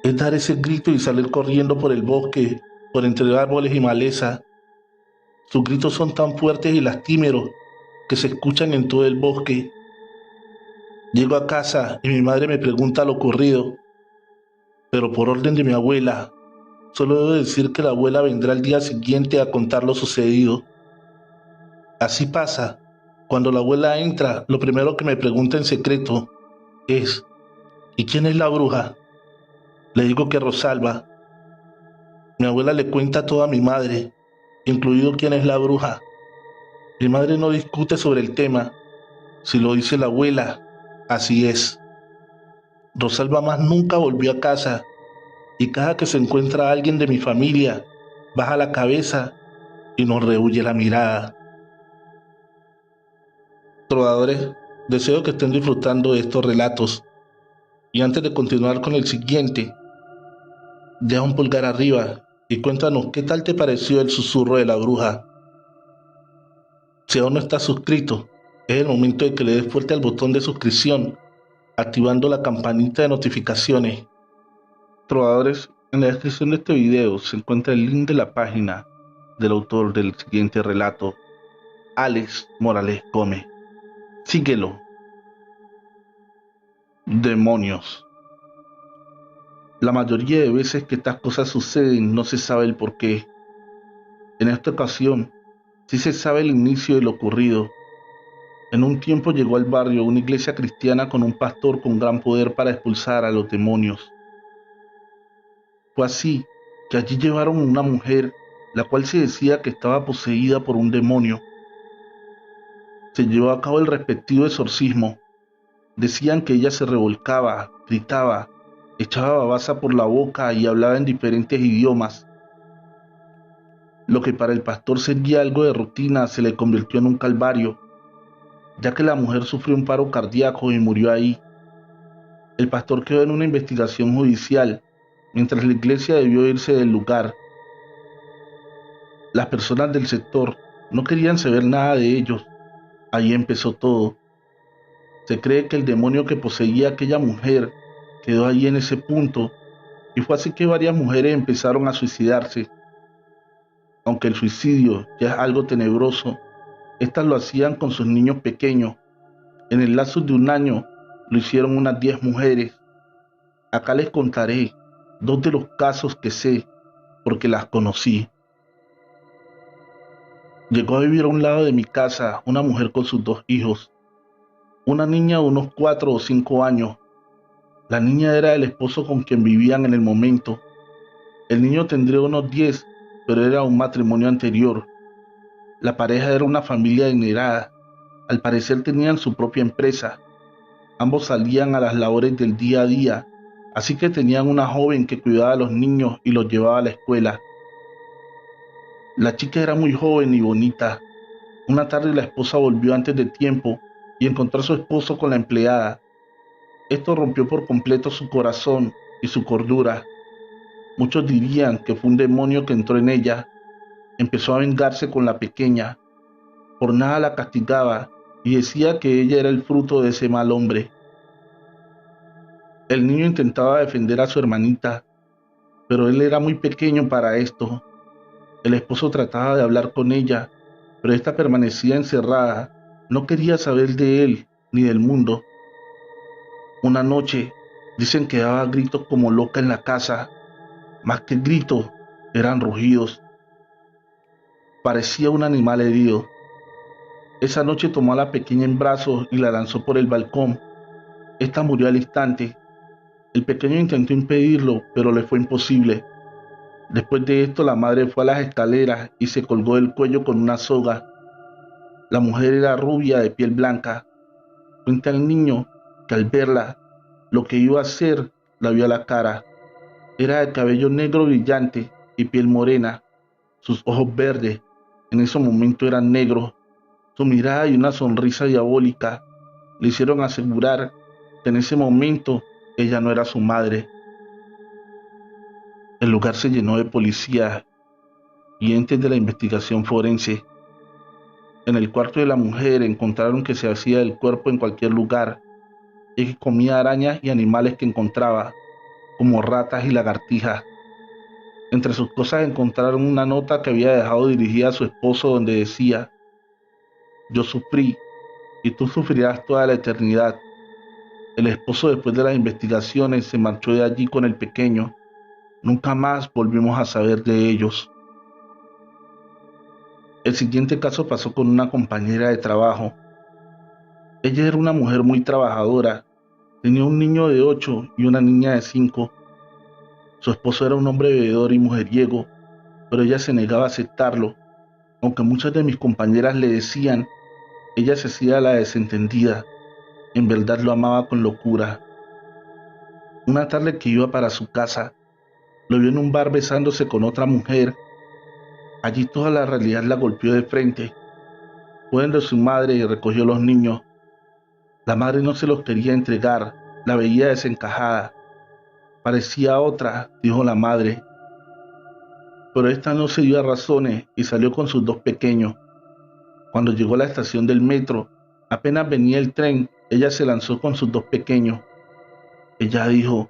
Es dar ese grito y salir corriendo por el bosque, por entre árboles y maleza. Sus gritos son tan fuertes y lastimeros que se escuchan en todo el bosque. Llego a casa y mi madre me pregunta lo ocurrido, pero por orden de mi abuela, solo debo decir que la abuela vendrá al día siguiente a contar lo sucedido. Así pasa. Cuando la abuela entra, lo primero que me pregunta en secreto es: ¿y quién es la bruja? Le digo que Rosalba. Mi abuela le cuenta todo a mi madre, incluido quién es la bruja. Mi madre no discute sobre el tema. Si lo dice la abuela, así es. Rosalba más nunca volvió a casa y cada que se encuentra alguien de mi familia, baja la cabeza y nos rehúye la mirada. Trovadores, deseo que estén disfrutando de estos relatos y antes de continuar con el siguiente, deja un pulgar arriba y cuéntanos qué tal te pareció el susurro de la bruja. Si aún no estás suscrito, es el momento de que le des fuerte al botón de suscripción, activando la campanita de notificaciones. Trovadores, en la descripción de este video se encuentra el link de la página del autor del siguiente relato, Alex Morales Gómez. Síguelo. Demonios. La mayoría de veces que estas cosas suceden no se sabe el porqué. En esta ocasión, sí se sabe el inicio de lo ocurrido. En un tiempo llegó al barrio una iglesia cristiana con un pastor con gran poder para expulsar a los demonios. Fue así que allí llevaron a una mujer, la cual se decía que estaba poseída por un demonio. Se llevó a cabo el respectivo exorcismo. Decían que ella se revolcaba, gritaba, echaba babasa por la boca y hablaba en diferentes idiomas. Lo que para el pastor sería algo de rutina se le convirtió en un calvario, ya que la mujer sufrió un paro cardíaco y murió ahí. El pastor quedó en una investigación judicial, mientras la iglesia debió irse del lugar. Las personas del sector no querían saber nada de ellos. Ahí empezó todo. Se cree que el demonio que poseía a aquella mujer quedó ahí en ese punto, y fue así que varias mujeres empezaron a suicidarse. Aunque el suicidio ya es algo tenebroso, estas lo hacían con sus niños pequeños. En el lapso de un año lo hicieron unas 10 mujeres. Acá les contaré 2 de los casos que sé, porque las conocí. Llegó a vivir a un lado de mi casa una mujer con sus 2 hijos, una niña de unos 4 o 5 años. La niña era el esposo con quien vivían en el momento. El niño tendría unos 10, pero era un matrimonio anterior. La pareja era una familia adinerada. Al parecer tenían su propia empresa. Ambos salían a las labores del día a día, así que tenían una joven que cuidaba a los niños y los llevaba a la escuela. La chica era muy joven y bonita. Una tarde la esposa volvió antes de tiempo y encontró a su esposo con la empleada. Esto rompió por completo su corazón y su cordura. Muchos dirían que fue un demonio que entró en ella. Empezó a vengarse con la pequeña. Por nada la castigaba y decía que ella era el fruto de ese mal hombre. El niño intentaba defender a su hermanita, pero él era muy pequeño para esto. El esposo trataba de hablar con ella, pero esta permanecía encerrada. No quería saber de él ni del mundo. Una noche, dicen que daba gritos como loca en la casa. Más que gritos, eran rugidos. Parecía un animal herido. Esa noche tomó a la pequeña en brazos y la lanzó por el balcón. Esta murió al instante. El pequeño intentó impedirlo, pero le fue imposible. Después de esto, la madre fue a las escaleras y se colgó del cuello con una soga. La mujer era rubia de piel blanca. Cuenta el niño que al verla, lo que iba a hacer, la vio a la cara. Era de cabello negro brillante y piel morena. Sus ojos verdes, en ese momento eran negros. Su mirada y una sonrisa diabólica le hicieron asegurar que en ese momento ella no era su madre. El lugar se llenó de policías y entes de la investigación forense. En el cuarto de la mujer encontraron que se hacía del cuerpo en cualquier lugar y que comía arañas y animales que encontraba, como ratas y lagartijas. Entre sus cosas encontraron una nota que había dejado dirigida a su esposo donde decía: yo sufrí y tú sufrirás toda la eternidad. El esposo, después de las investigaciones, se marchó de allí con el pequeño. Nunca más volvimos a saber de ellos. El siguiente caso pasó con una compañera de trabajo. Ella era una mujer muy trabajadora. Tenía un niño de 8 y una niña de 5. Su esposo era un hombre bebedor y mujeriego, pero ella se negaba a aceptarlo. Aunque muchas de mis compañeras le decían, ella se hacía la desentendida. En verdad lo amaba con locura. Una tarde que iba para su casa, lo vio en un bar besándose con otra mujer. Allí toda la realidad la golpeó de frente. Fue donde su madre y recogió los niños. La madre no se los quería entregar, la veía desencajada. Parecía otra, dijo la madre. Pero esta no se dio a razones y salió con sus 2 pequeños. Cuando llegó a la estación del metro, apenas venía el tren, ella se lanzó con sus 2 pequeños. Ella dijo: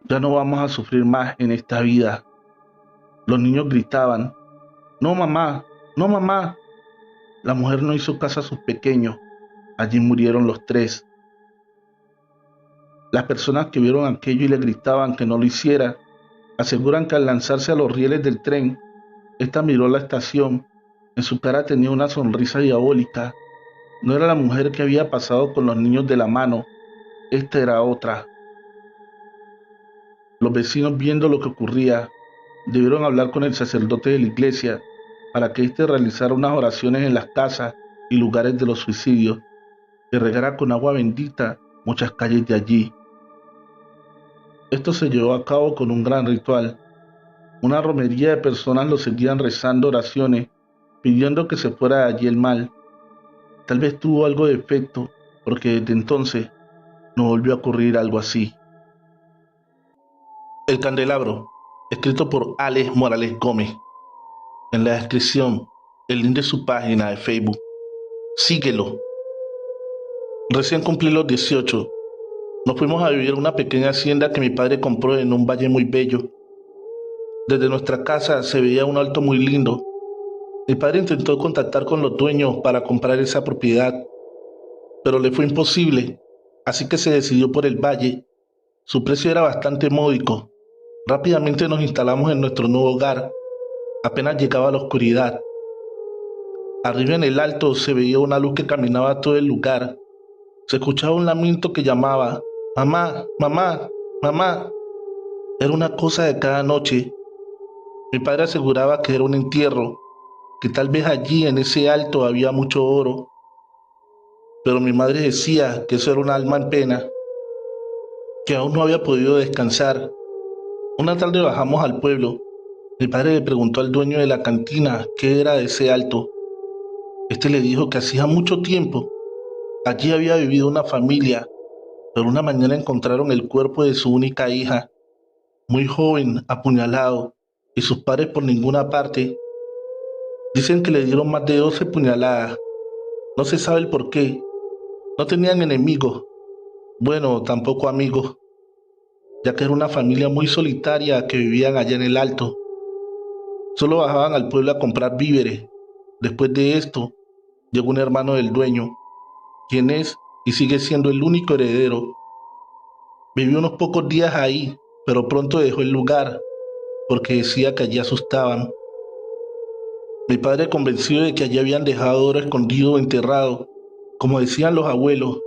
ya no vamos a sufrir más en esta vida. Los niños gritaban: no mamá, no mamá. La mujer no hizo caso a sus pequeños. Allí murieron los 3. Las personas que vieron aquello y le gritaban que no lo hiciera, aseguran que al lanzarse a los rieles del tren, esta miró la estación. En su cara tenía una sonrisa diabólica. No era la mujer que había pasado con los niños de la mano, esta era otra. Los vecinos, viendo lo que ocurría, debieron hablar con el sacerdote de la iglesia para que éste realizara unas oraciones en las casas y lugares de los suicidios y regara con agua bendita muchas calles de allí. Esto se llevó a cabo con un gran ritual. Una romería de personas lo seguían rezando oraciones, pidiendo que se fuera de allí el mal. Tal vez tuvo algo de efecto, porque desde entonces no volvió a ocurrir algo así. El candelabro, escrito por Alex Morales Gómez. En la descripción, el link de su página de Facebook. Síguelo. Recién cumplí los 18. Nos fuimos a vivir a una pequeña hacienda que mi padre compró en un valle muy bello. Desde nuestra casa se veía un alto muy lindo. Mi padre intentó contactar con los dueños para comprar esa propiedad, pero le fue imposible, así que se decidió por el valle. Su precio era bastante módico. Rápidamente nos instalamos en nuestro nuevo hogar. Apenas llegaba la oscuridad. Arriba en el alto se veía una luz que caminaba todo el lugar. Se escuchaba un lamento que llamaba, mamá, mamá, mamá. Era una cosa de cada noche. Mi padre aseguraba que era un entierro, que tal vez allí en ese alto había mucho oro, pero mi madre decía que eso era un alma en pena, que aún no había podido descansar. Una tarde bajamos al pueblo. Mi padre le preguntó al dueño de la cantina qué era de ese alto. Este le dijo que hacía mucho tiempo allí había vivido una familia, pero una mañana encontraron el cuerpo de su única hija, muy joven, apuñalado, y sus padres por ninguna parte. Dicen que le dieron más de 12 puñaladas. No se sabe el por qué. No tenían enemigos, bueno, tampoco amigos, ya que era una familia muy solitaria que vivían allá en el alto. Solo bajaban al pueblo a comprar víveres. Después de esto, llegó un hermano del dueño, quien es y sigue siendo el único heredero. Vivió unos pocos días ahí, pero pronto dejó el lugar porque decía que allí asustaban. Mi padre, convencido de que allí habían dejado oro escondido o enterrado, como decían los abuelos,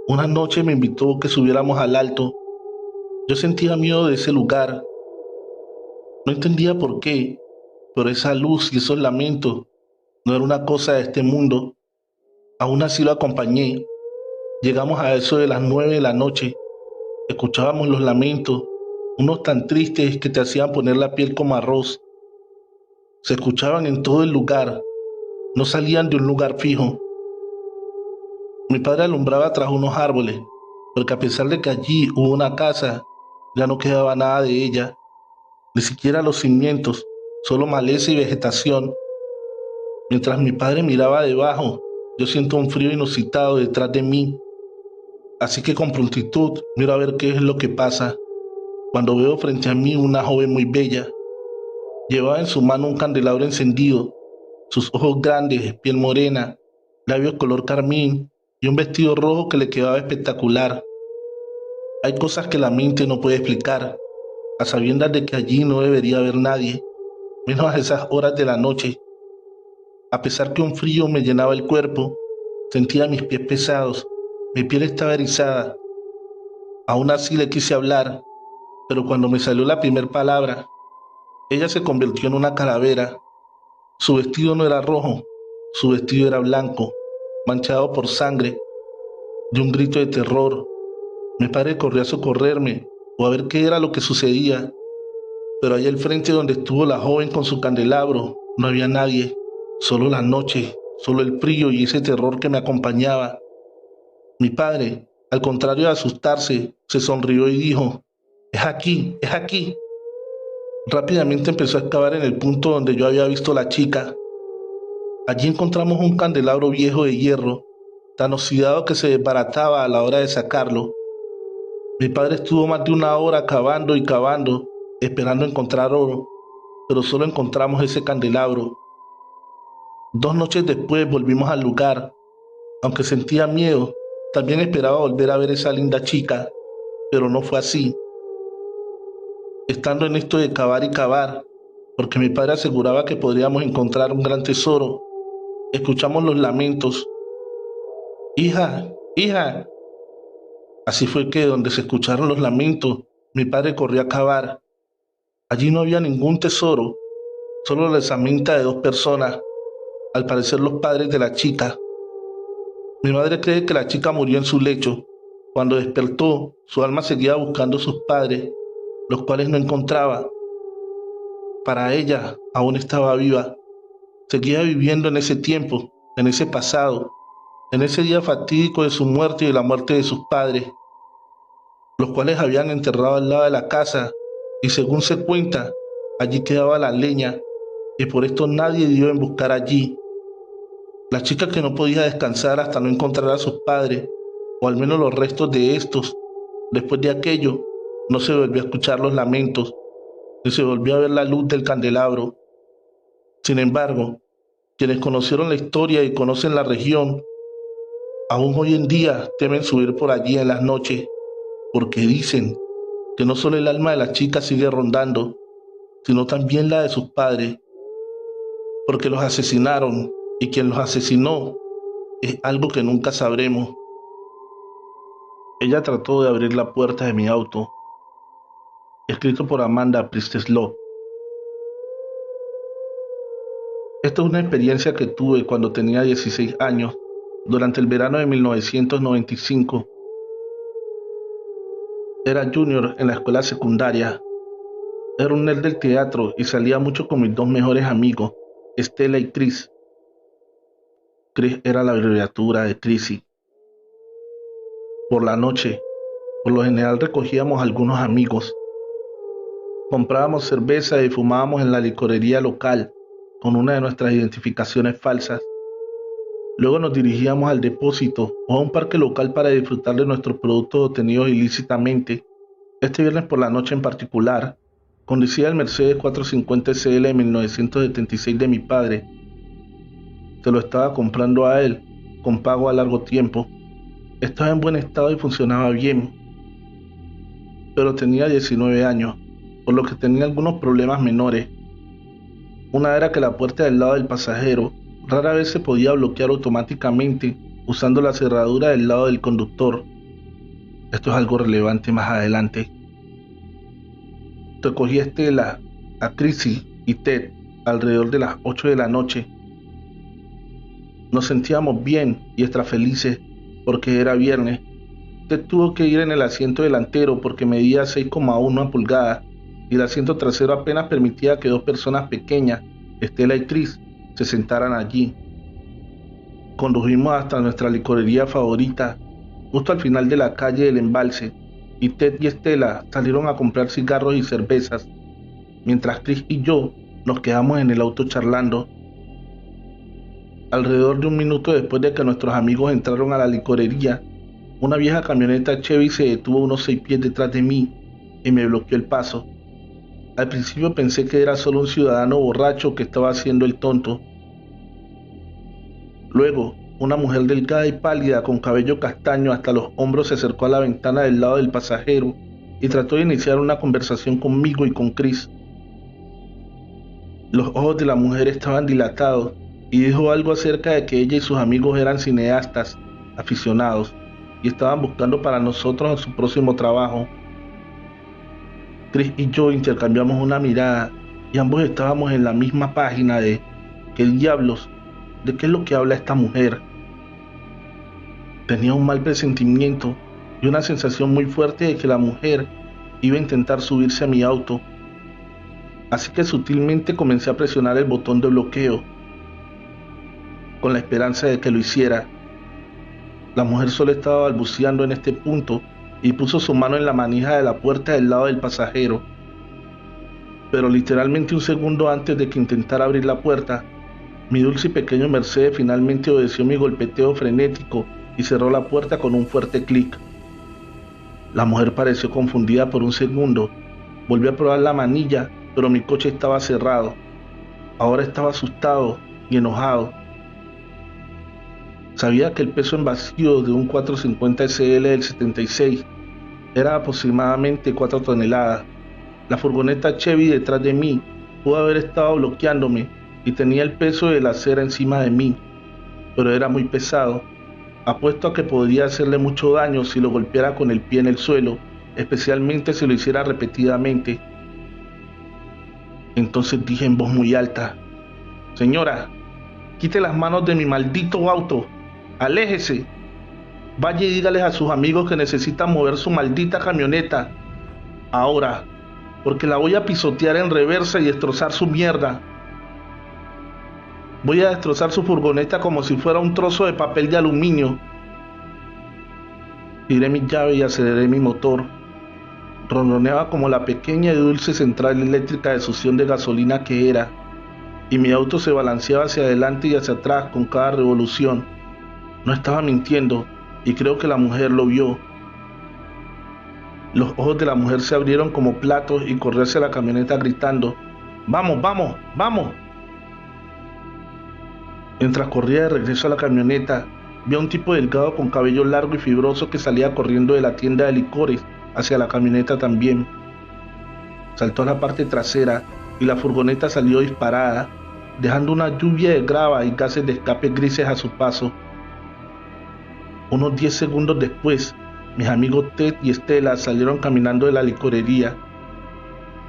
una noche me invitó a que subiéramos al alto. Yo sentía miedo de ese lugar. No entendía por qué, pero esa luz y esos lamentos no era una cosa de este mundo. Aún así lo acompañé. Llegamos a eso de las 9 de la noche. Escuchábamos los lamentos, unos tan tristes que te hacían poner la piel como arroz. Se escuchaban en todo el lugar, no salían de un lugar fijo. Mi padre alumbraba tras unos árboles, porque a pesar de que allí hubo una casa, ya no quedaba nada de ella, ni siquiera los cimientos, solo maleza y vegetación. Mientras mi padre miraba debajo, yo siento un frío inusitado detrás de mí, así que con prontitud miro a ver qué es lo que pasa, cuando veo frente a mí una joven muy bella. Llevaba en su mano un candelabro encendido, sus ojos grandes, piel morena, labios color carmín y un vestido rojo que le quedaba espectacular. Hay cosas que la mente no puede explicar, a sabiendas de que allí no debería haber nadie, menos a esas horas de la noche. A pesar que un frío me llenaba el cuerpo, sentía mis pies pesados, mi piel estaba erizada. Aún así le quise hablar, pero cuando me salió la primera palabra, ella se convirtió en una calavera. Su vestido no era rojo, su vestido era blanco, manchado por sangre. De un grito de terror, mi padre corrió a socorrerme o a ver qué era lo que sucedía, pero allá al frente donde estuvo la joven con su candelabro, no había nadie, solo la noche, solo el frío y ese terror que me acompañaba. Mi padre, al contrario de asustarse, se sonrió y dijo, es aquí, es aquí. Rápidamente empezó a excavar en el punto donde yo había visto a la chica. Allí encontramos un candelabro viejo de hierro, tan oxidado que se desbarataba a la hora de sacarlo. Mi padre estuvo más de una hora cavando y cavando, esperando encontrar oro, pero solo encontramos ese candelabro. 2 noches después volvimos al lugar. Aunque sentía miedo, también esperaba volver a ver esa linda chica, pero no fue así. Estando en esto de cavar y cavar, porque mi padre aseguraba que podríamos encontrar un gran tesoro, escuchamos los lamentos. Hija, hija. Así fue que donde se escucharon los lamentos, mi padre corrió a cavar. Allí no había ningún tesoro, solo la herramienta de 2 personas, al parecer los padres de la chica. Mi madre cree que la chica murió en su lecho. Cuando despertó, su alma seguía buscando a sus padres, los cuales no encontraba. Para ella, aún estaba viva. Seguía viviendo en ese tiempo, en ese pasado, en ese día fatídico de su muerte y de la muerte de sus padres, los cuales habían enterrado al lado de la casa, y según se cuenta, allí quedaba la leña, y por esto nadie dio en buscar allí. La chica que no podía descansar hasta no encontrar a sus padres, o al menos los restos de estos. Después de aquello, no se volvió a escuchar los lamentos, ni se volvió a ver la luz del candelabro. Sin embargo, quienes conocieron la historia y conocen la región, aún hoy en día temen subir por allí en las noches, porque dicen que no solo el alma de la chica sigue rondando, sino también la de sus padres, porque los asesinaron y quien los asesinó es algo que nunca sabremos. Ella trató de abrir la puerta de mi auto, escrito por Amanda Priestess-Love. Esta es una experiencia que tuve cuando tenía 16 años, durante el verano de 1995. Era junior en la escuela secundaria. Era un nerd del teatro y salía mucho con mis dos mejores amigos, Stella y Chris. Chris era la abreviatura de Chrissy. Por la noche, por lo general recogíamos a algunos amigos. Comprábamos cerveza y fumábamos en la licorería local con una de nuestras identificaciones falsas. Luego nos dirigíamos al depósito o a un parque local para disfrutar de nuestros productos obtenidos ilícitamente. Este viernes por la noche en particular, conducía el Mercedes 450 SL de 1976 de mi padre. Se lo estaba comprando a él, con pago a largo tiempo. Estaba en buen estado y funcionaba bien, pero tenía 19 años, por lo que tenía algunos problemas menores. Una era que la puerta del lado del pasajero rara vez se podía bloquear automáticamente usando la cerradura del lado del conductor. Esto es algo relevante más adelante. Recogí a Stella, a Chrissy y Ted alrededor de las 8 de la noche. Nos sentíamos bien y extra felices porque era viernes. Ted tuvo que ir en el asiento delantero porque medía 6,1 pulgadas y el asiento trasero apenas permitía que dos personas pequeñas, Stella y Chris, se sentaran allí. Condujimos hasta nuestra licorería favorita, justo al final de la calle del Embalse, y Ted y Stella salieron a comprar cigarros y cervezas, mientras Chris y yo nos quedamos en el auto charlando. Alrededor de un minuto después de que nuestros amigos entraron a la licorería, una vieja camioneta Chevy se detuvo unos 6 pies detrás de mí y me bloqueó el paso. Al principio pensé que era solo un ciudadano borracho que estaba haciendo el tonto. Luego, una mujer delgada y pálida con cabello castaño hasta los hombros se acercó a la ventana del lado del pasajero y trató de iniciar una conversación conmigo y con Chris. Los ojos de la mujer estaban dilatados y dijo algo acerca de que ella y sus amigos eran cineastas, aficionados, y estaban buscando para nosotros su próximo trabajo. Chris y yo intercambiamos una mirada y ambos estábamos en la misma página de ¿qué diablos? ¿De qué es lo que habla esta mujer? Tenía un mal presentimiento y una sensación muy fuerte de que la mujer iba a intentar subirse a mi auto. Así que sutilmente comencé a presionar el botón de bloqueo, con la esperanza de que lo hiciera. La mujer solo estaba balbuceando en este punto y puso su mano en la manija de la puerta del lado del pasajero. Pero literalmente un segundo antes de que intentara abrir la puerta, mi dulce y pequeño Mercedes finalmente obedeció mi golpeteo frenético y cerró la puerta con un fuerte clic. La mujer pareció confundida por un segundo. Volvió a probar la manilla, pero mi coche estaba cerrado. Ahora estaba asustado y enojado. Sabía que el peso en vacío de un 450 SL del 76 era aproximadamente 4 toneladas. La furgoneta Chevy detrás de mí pudo haber estado bloqueándome y tenía el peso de la acera encima de mí, pero era muy pesado. Apuesto a que podría hacerle mucho daño si lo golpeara con el pie en el suelo, especialmente si lo hiciera repetidamente. Entonces dije en voz muy alta: «Señora, quite las manos de mi maldito auto. Aléjese. Vaya y dígales a sus amigos que necesitan mover su maldita camioneta. Ahora, porque la voy a pisotear en reversa y destrozar su mierda. Voy a destrozar su furgoneta como si fuera un trozo de papel de aluminio». Giré mi llave y aceleré mi motor. Ronroneaba como la pequeña y dulce central eléctrica de succión de gasolina que era, y mi auto se balanceaba hacia adelante y hacia atrás con cada revolución. No estaba mintiendo, y creo que la mujer lo vio. Los ojos de la mujer se abrieron como platos y corrió hacia la camioneta gritando: «¡Vamos, vamos, vamos!». Mientras corría de regreso a la camioneta, vi a un tipo delgado con cabello largo y fibroso que salía corriendo de la tienda de licores hacia la camioneta también. Saltó a la parte trasera y la furgoneta salió disparada, dejando una lluvia de grava y gases de escape grises a su paso. Unos 10 segundos después, mis amigos Ted y Estela salieron caminando de la licorería.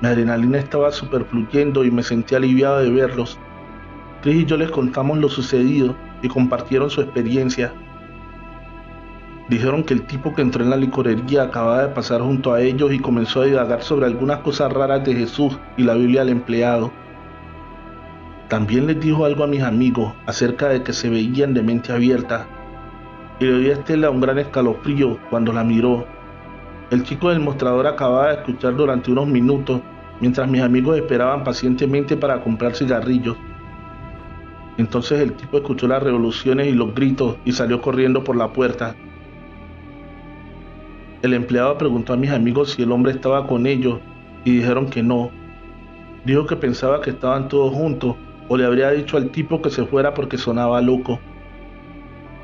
Mi adrenalina estaba superfluyendo y me sentí aliviado de verlos. Chris y yo les contamos lo sucedido y compartieron su experiencia. Dijeron que el tipo que entró en la licorería acababa de pasar junto a ellos y comenzó a divagar sobre algunas cosas raras de Jesús y la Biblia al empleado. También les dijo algo a mis amigos acerca de que se veían de mente abierta, y le dio a Estela un gran escalofrío cuando la miró. El chico del mostrador acababa de escuchar durante unos minutos mientras mis amigos esperaban pacientemente para comprar cigarrillos. Entonces el tipo escuchó las revoluciones y los gritos y salió corriendo por la puerta. El empleado preguntó a mis amigos si el hombre estaba con ellos y dijeron que no. Dijo que pensaba que estaban todos juntos o le habría dicho al tipo que se fuera porque sonaba loco.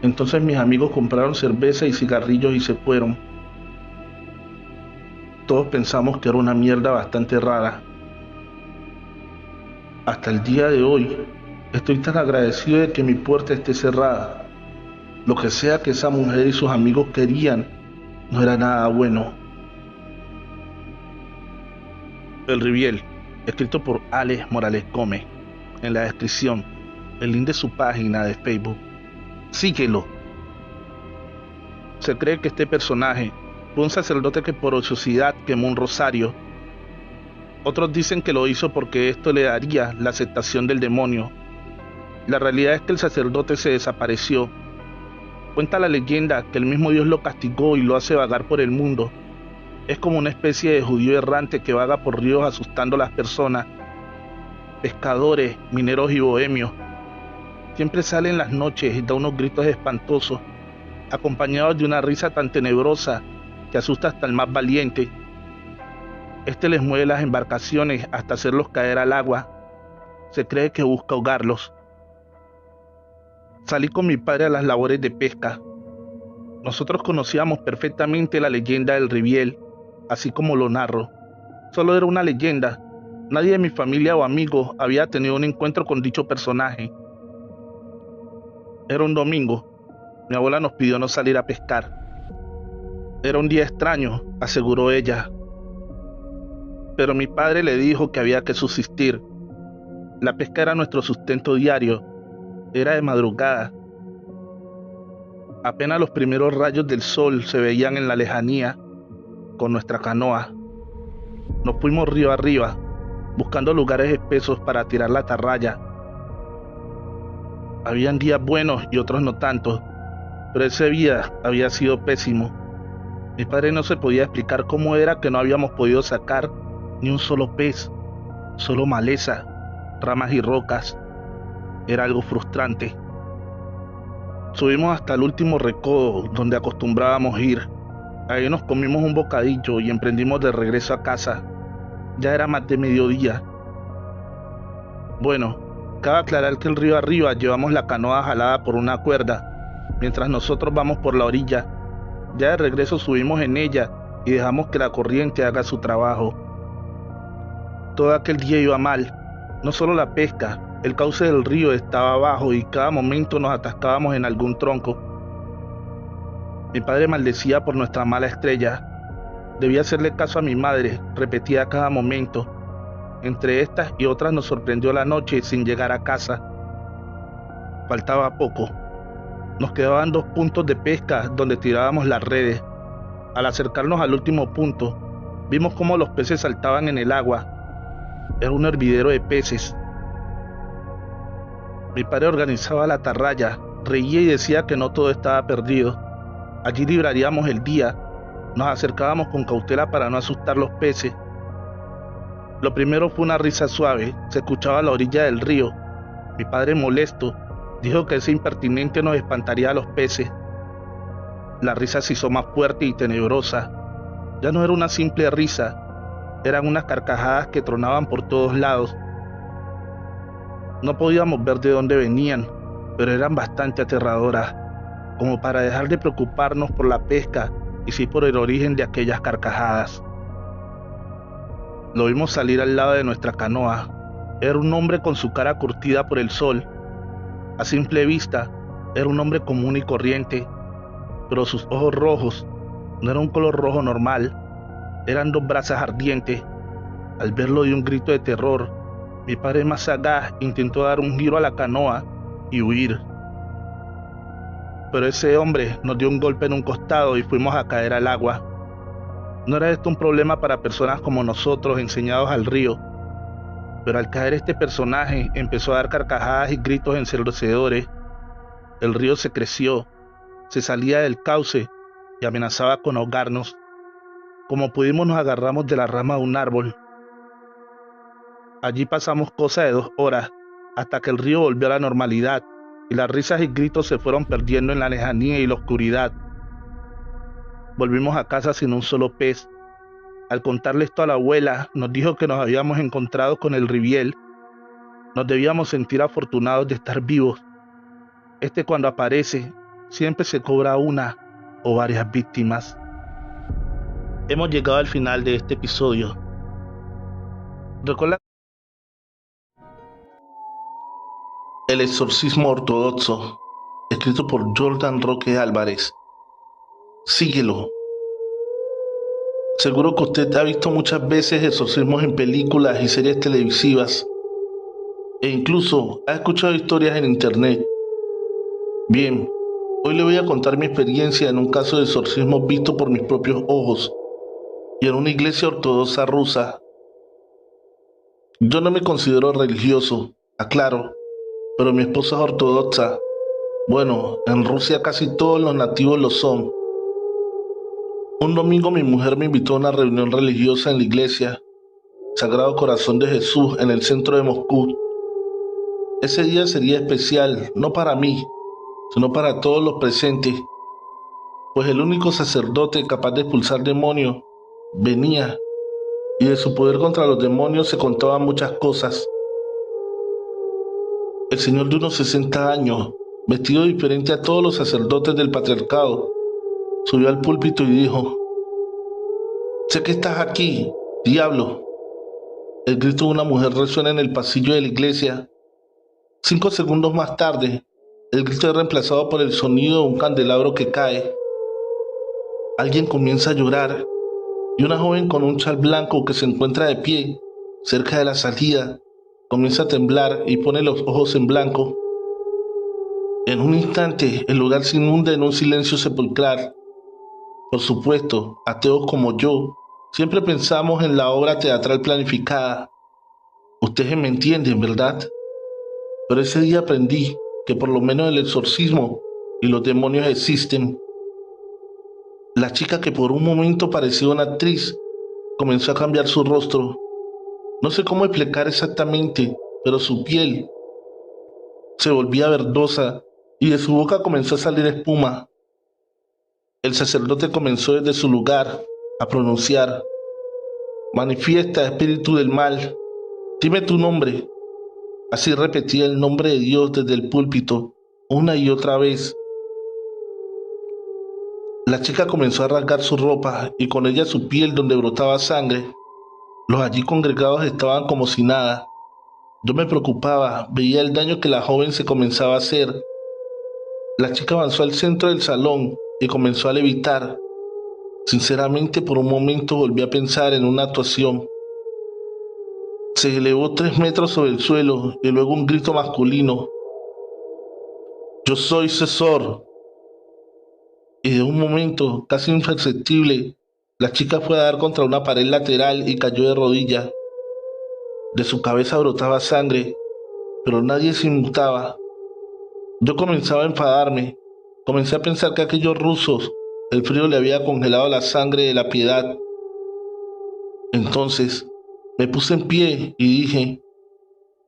Entonces mis amigos compraron cerveza y cigarrillos y se fueron. Todos pensamos que era una mierda bastante rara. Hasta el día de hoy, estoy tan agradecido de que mi puerta esté cerrada. Lo que sea que esa mujer y sus amigos querían, no era nada bueno. El Riviel, escrito por Alex Morales Gómez. En la descripción, el link de su página de Facebook. Síguelo. Se cree que este personaje fue un sacerdote que por ociosidad quemó un rosario. Otros dicen que lo hizo porque esto le daría la aceptación del demonio. La realidad es que el sacerdote se desapareció. Cuenta la leyenda que el mismo Dios lo castigó y lo hace vagar por el mundo. Es como una especie de judío errante que vaga por ríos asustando a las personas. Pescadores, mineros y bohemios. Siempre sale en las noches y da unos gritos espantosos, acompañados de una risa tan tenebrosa que asusta hasta el más valiente. Este les mueve las embarcaciones hasta hacerlos caer al agua. Se cree que busca ahogarlos. Salí con mi padre a las labores de pesca. Nosotros conocíamos perfectamente la leyenda del Riviel, así como lo narro. Solo era una leyenda. Nadie de mi familia o amigos había tenido un encuentro con dicho personaje. Era un domingo. Mi abuela nos pidió no salir a pescar. Era un día extraño, aseguró ella. Pero mi padre le dijo que había que subsistir. La pesca era nuestro sustento diario. Era de madrugada. Apenas los primeros rayos del sol se veían en la lejanía con nuestra canoa. Nos fuimos río arriba, buscando lugares espesos para tirar la atarraya. Habían días buenos y otros no tanto, pero ese día había sido pésimo. Mi padre no se podía explicar cómo era que no habíamos podido sacar ni un solo pez, solo maleza, ramas y rocas. Era algo frustrante. Subimos hasta el último recodo donde acostumbrábamos ir. Ahí nos comimos un bocadillo y emprendimos de regreso a casa. Ya era más de mediodía. Bueno, cabe aclarar que el río arriba llevamos la canoa jalada por una cuerda, mientras nosotros vamos por la orilla. Ya de regreso subimos en ella y dejamos que la corriente haga su trabajo. Todo aquel día iba mal. No solo la pesca, el cauce del río estaba bajo y cada momento nos atascábamos en algún tronco. Mi padre maldecía por nuestra mala estrella. Debía hacerle caso a mi madre, repetía a cada momento. Entre estas y otras nos sorprendió la noche sin llegar a casa. Faltaba poco. Nos quedaban 2 puntos de pesca donde tirábamos las redes. Al acercarnos al último punto, vimos cómo los peces saltaban en el agua. Era un hervidero de peces. Mi padre organizaba la atarraya, reía y decía que no todo estaba perdido. Allí libraríamos el día. Nos acercábamos con cautela para no asustar los peces. Lo primero fue una risa suave, se escuchaba a la orilla del río. Mi padre, molesto, dijo que ese impertinente nos espantaría a los peces. La risa se hizo más fuerte y tenebrosa. Ya no era una simple risa, eran unas carcajadas que tronaban por todos lados. No podíamos ver de dónde venían, pero eran bastante aterradoras, como para dejar de preocuparnos por la pesca y sí por el origen de aquellas carcajadas. Lo vimos salir al lado de nuestra canoa. Era un hombre con su cara curtida por el sol. A simple vista, era un hombre común y corriente, pero sus ojos rojos no eran un color rojo normal, eran dos brasas ardientes. Al verlo dio un grito de terror. Mi padre, más sagaz, intentó dar un giro a la canoa y huir. Pero ese hombre nos dio un golpe en un costado y fuimos a caer al agua. No era esto un problema para personas como nosotros, enseñados al río, pero al caer este personaje empezó a dar carcajadas y gritos ensordecedores. El río se creció, se salía del cauce y amenazaba con ahogarnos. Como pudimos nos agarramos de la rama de un árbol. Allí pasamos cosa de 2 horas, hasta que el río volvió a la normalidad y las risas y gritos se fueron perdiendo en la lejanía y la oscuridad. Volvimos a casa sin un solo pez. Al contarle esto a la abuela, nos dijo que nos habíamos encontrado con el Riviel. Nos debíamos sentir afortunados de estar vivos. Cuando aparece, siempre se cobra una o varias víctimas. Hemos llegado al final de este episodio. Recuerda El exorcismo ortodoxo, escrito por Jordan Roque Álvarez. Síguelo. Seguro que usted ha visto muchas veces exorcismos en películas y series televisivas, e incluso ha escuchado historias en internet. Bien, hoy le voy a contar mi experiencia en un caso de exorcismo visto por mis propios ojos y en una iglesia ortodoxa rusa. Yo no me considero religioso, aclaro, pero mi esposa es ortodoxa. Bueno, en Rusia casi todos los nativos lo son. Un domingo mi mujer me invitó a una reunión religiosa en la iglesia Sagrado Corazón de Jesús en el centro de Moscú. Ese día sería especial, no para mí, sino para todos los presentes, pues el único sacerdote capaz de expulsar demonios venía, y de su poder contra los demonios se contaban muchas cosas. El señor de unos 60 años, vestido diferente a todos los sacerdotes del patriarcado, subió al púlpito y dijo: «Sé que estás aquí, diablo». El grito de una mujer resuena en el pasillo de la iglesia. 5 segundos más tarde, el grito es reemplazado por el sonido de un candelabro que cae. Alguien comienza a llorar y una joven con un chal blanco que se encuentra de pie cerca de la salida comienza a temblar y pone los ojos en blanco. En un instante, el lugar se inunda en un silencio sepulcral. Por supuesto, ateos como yo, siempre pensamos en la obra teatral planificada. Ustedes me entienden, ¿verdad? Pero ese día aprendí que por lo menos el exorcismo y los demonios existen. La chica, que por un momento parecía una actriz, comenzó a cambiar su rostro. No sé cómo explicar exactamente, pero su piel se volvía verdosa y de su boca comenzó a salir espuma. El sacerdote comenzó desde su lugar a pronunciar: «Manifiesta, espíritu del mal, dime tu nombre». Así repetía el nombre de Dios desde el púlpito, una y otra vez. La chica comenzó a rasgar su ropa y con ella su piel donde brotaba sangre. Los allí congregados estaban como si nada. Yo me preocupaba, veía el daño que la joven se comenzaba a hacer. La chica avanzó al centro del salón y comenzó a levitar. Sinceramente, por un momento volví a pensar en una actuación. Se elevó 3 metros sobre el suelo y luego un grito masculino: «Yo soy César». Y de un momento casi imperceptible, la chica fue a dar contra una pared lateral y cayó de rodillas. De su cabeza brotaba sangre, pero nadie se inmutaba. Yo comenzaba a enfadarme. Comencé a pensar que a aquellos rusos el frío le había congelado la sangre de la piedad. Entonces me puse en pie y dije: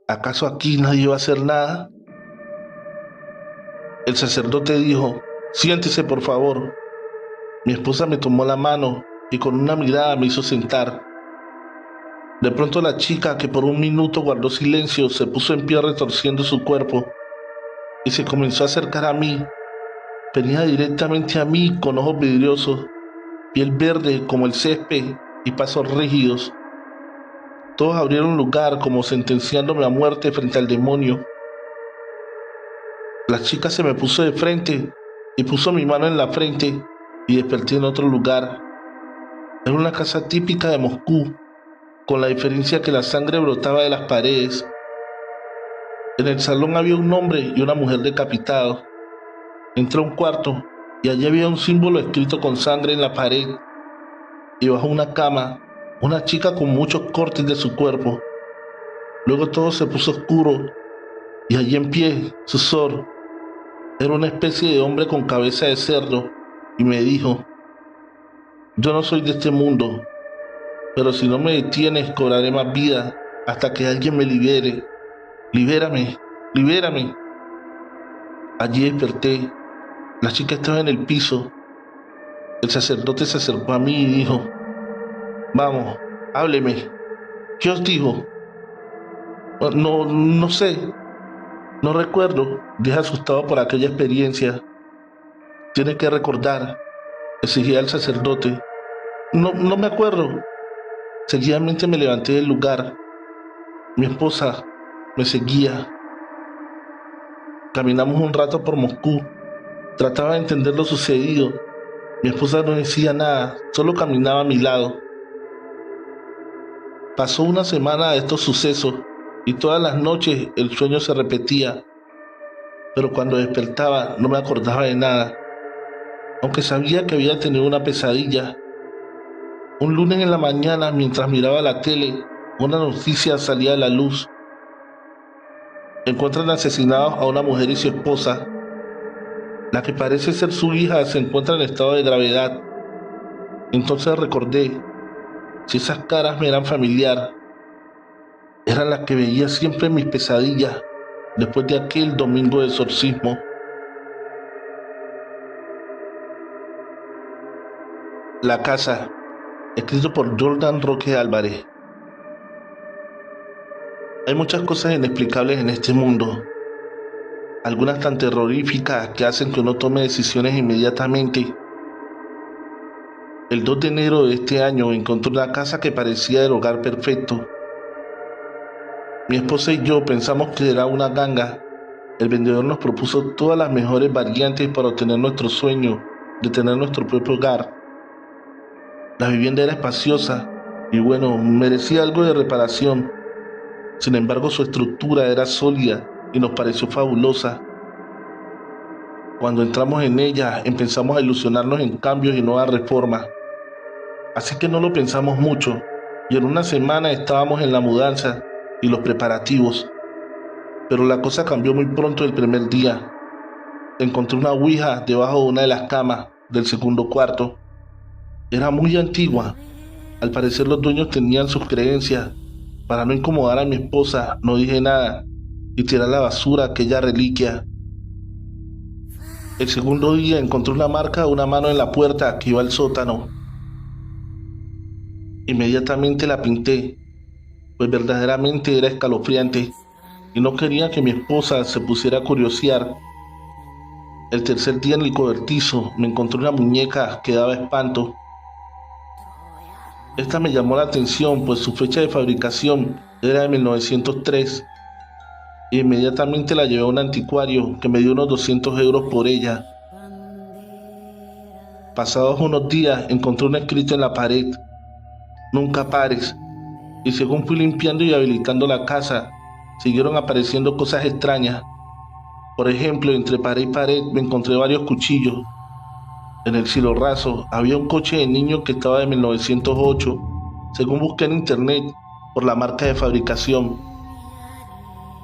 ¿acaso aquí nadie va a hacer nada? El sacerdote dijo: «Siéntese, por favor». Mi esposa me tomó la mano y con una mirada me hizo sentar. De pronto la chica, que por un minuto guardó silencio, se puso en pie retorciendo su cuerpo y se comenzó a acercar a mí. Venía directamente a mí con ojos vidriosos. piel verde como el césped y pasos rígidos. Todos abrieron lugar como sentenciándome a muerte frente al demonio. La chica se me puso de frente y puso mi mano en la frente y desperté en otro lugar. Era una casa típica de Moscú, con la diferencia que la sangre brotaba de las paredes. En el salón había un hombre y una mujer decapitados. Entré a un cuarto y allí había un símbolo escrito con sangre en la pared, y bajo una cama, una chica con muchos cortes de su cuerpo. Luego todo se puso oscuro y allí en pie, Susor, era una especie de hombre con cabeza de cerdo y me dijo: yo no soy de este mundo, pero si no me detienes cobraré más vida hasta que alguien me libere. Libérame, libérame. Allí desperté. La chica estaba en el piso. El sacerdote se acercó a mí y dijo: vamos, hábleme. ¿Qué os dijo? No sé, no recuerdo. Dije asustado por aquella experiencia. Tiene que recordar, exigía el sacerdote. No me acuerdo. Seguidamente me levanté del lugar. Mi esposa me seguía. Caminamos un rato por Moscú. Trataba de entender lo sucedido. Mi esposa no decía nada, solo caminaba a mi lado. Pasó una semana de estos sucesos y todas las noches el sueño se repetía, pero cuando despertaba no me acordaba de nada, aunque sabía que había tenido una pesadilla. Un lunes en la mañana, mientras miraba la tele, una noticia salía a la luz. Encuentran asesinados a una mujer y su esposa. La que parece ser su hija se encuentra en estado de gravedad. Entonces recordé, si esas caras me eran familiar, eran las que veía siempre en mis pesadillas después de aquel domingo de exorcismo. La casa, escrito por Jordan Roque Álvarez. Hay muchas cosas inexplicables en este mundo, algunas tan terroríficas que hacen que uno tome decisiones inmediatamente. El 2 de enero de este año encontré una casa que parecía el hogar perfecto. Mi esposa y yo pensamos que era una ganga. El vendedor nos propuso todas las mejores variantes para obtener nuestro sueño de tener nuestro propio hogar. La vivienda era espaciosa y bueno, merecía algo de reparación. Sin embargo, su estructura era sólida y nos pareció fabulosa. Cuando entramos en ella, empezamos a ilusionarnos en cambios y nuevas reformas. Así que no lo pensamos mucho y en una semana estábamos en la mudanza y los preparativos. Pero la cosa cambió muy pronto el primer día. Encontré una ouija debajo de una de las camas del segundo cuarto. Era muy antigua. Al parecer los dueños tenían sus creencias. Para no incomodar a mi esposa, no dije nada y tiré a la basura aquella reliquia. El segundo día encontré una marca de una mano en la puerta que iba al sótano. Inmediatamente la pinté, pues verdaderamente era escalofriante y no quería que mi esposa se pusiera a curiosear. El tercer día en el cobertizo me encontré una muñeca que daba espanto. Esta me llamó la atención, pues su fecha de fabricación era de 1903 y inmediatamente la llevé a un anticuario que me dio unos 200 euros por ella. Pasados unos días encontré un escrito en la pared: nunca pares. Y según fui limpiando y habilitando la casa, siguieron apareciendo cosas extrañas. Por ejemplo, entre pared y pared me encontré varios cuchillos. En el cielo raso había un coche de niño que estaba de 1908, según busqué en internet, por la marca de fabricación.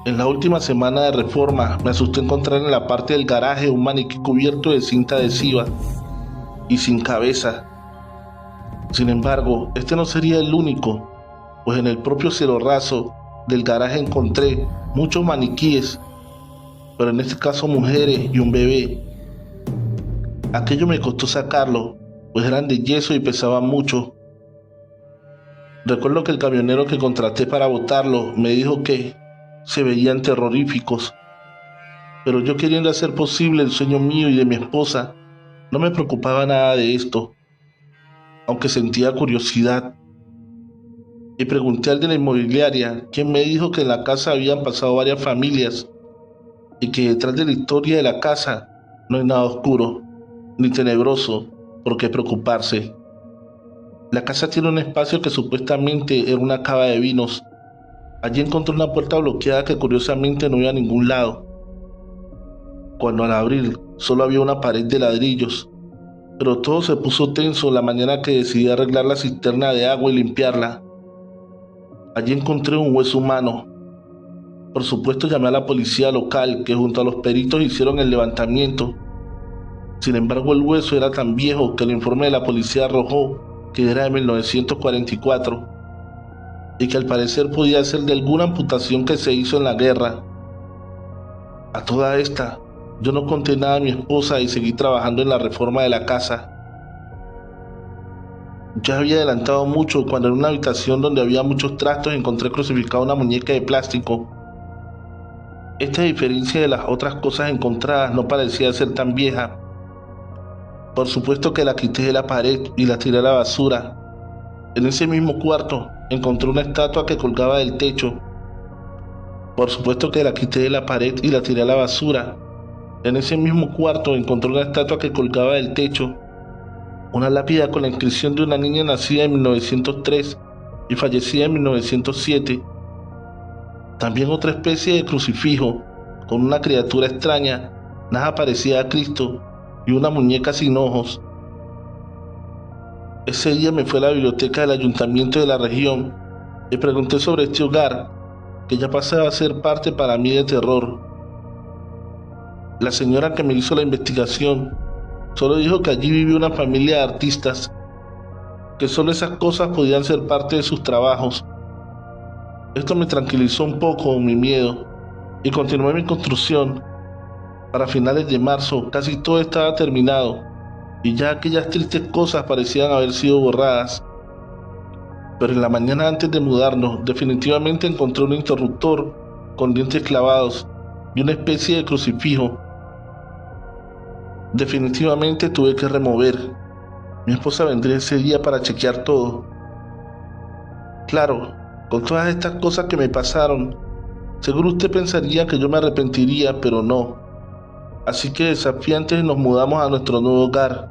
En la última semana de reforma me asusté encontrar en la parte del garaje un maniquí cubierto de cinta adhesiva y sin cabeza. Sin embargo, este no sería el único, pues en el propio cielo raso del garaje encontré muchos maniquíes, pero en este caso mujeres y un bebé. Aquello me costó sacarlo, pues eran de yeso y pesaban mucho. Recuerdo que el camionero que contraté para botarlo me dijo que se veían terroríficos, pero yo, queriendo hacer posible el sueño mío y de mi esposa, no me preocupaba nada de esto. aunque sentía curiosidad, y pregunté al de la inmobiliaria, quien me dijo que en la casa habían pasado varias familias y que detrás de la historia de la casa no hay nada oscuro ni tenebroso por qué preocuparse. La casa tiene un espacio que supuestamente era una cava de vinos. Allí encontré una puerta bloqueada que curiosamente no iba a ningún lado, cuando al abrir solo había una pared de ladrillos. Pero todo se puso tenso la mañana que decidí arreglar la cisterna de agua y limpiarla. Allí encontré un hueso humano. Por supuesto llamé a la policía local, que junto a los peritos hicieron el levantamiento. Sin embargo, el hueso era tan viejo que el informe de la policía arrojó que era de 1944 y que al parecer podía ser de alguna amputación que se hizo en la guerra. A toda esta, yo no conté nada a mi esposa y seguí trabajando en la reforma de la casa. Ya había adelantado mucho cuando en una habitación donde había muchos trastos encontré crucificada una muñeca de plástico. Esta, a diferencia de las otras cosas encontradas, no parecía ser tan vieja. Por supuesto que la quité de la pared y la tiré a la basura. En ese mismo cuarto encontré una estatua que colgaba del techo. Por supuesto que la quité de la pared y la tiré a la basura. En ese mismo cuarto encontré una estatua que colgaba del techo. Una lápida con la inscripción de una niña nacida en 1903 y fallecida en 1907. También otra especie de crucifijo con una criatura extraña, nada parecida a Cristo, y una muñeca sin ojos. Ese día me fui a la biblioteca del ayuntamiento de la región y pregunté sobre este hogar, que ya pasaba a ser parte para mí de terror. La señora que me hizo la investigación solo dijo que allí vivía una familia de artistas, que solo esas cosas podían ser parte de sus trabajos. Esto me tranquilizó un poco mi miedo y continué mi construcción. Para finales de marzo casi todo estaba terminado y ya aquellas tristes cosas parecían haber sido borradas. Pero en la mañana antes de mudarnos definitivamente encontré un interruptor con dientes clavados y una especie de crucifijo. Definitivamente tuve que remover. Mi esposa vendría ese día para chequear todo. Claro, con todas estas cosas que me pasaron, seguro usted pensaría que yo me arrepentiría, pero no. Así que desafiantes nos mudamos a nuestro nuevo hogar.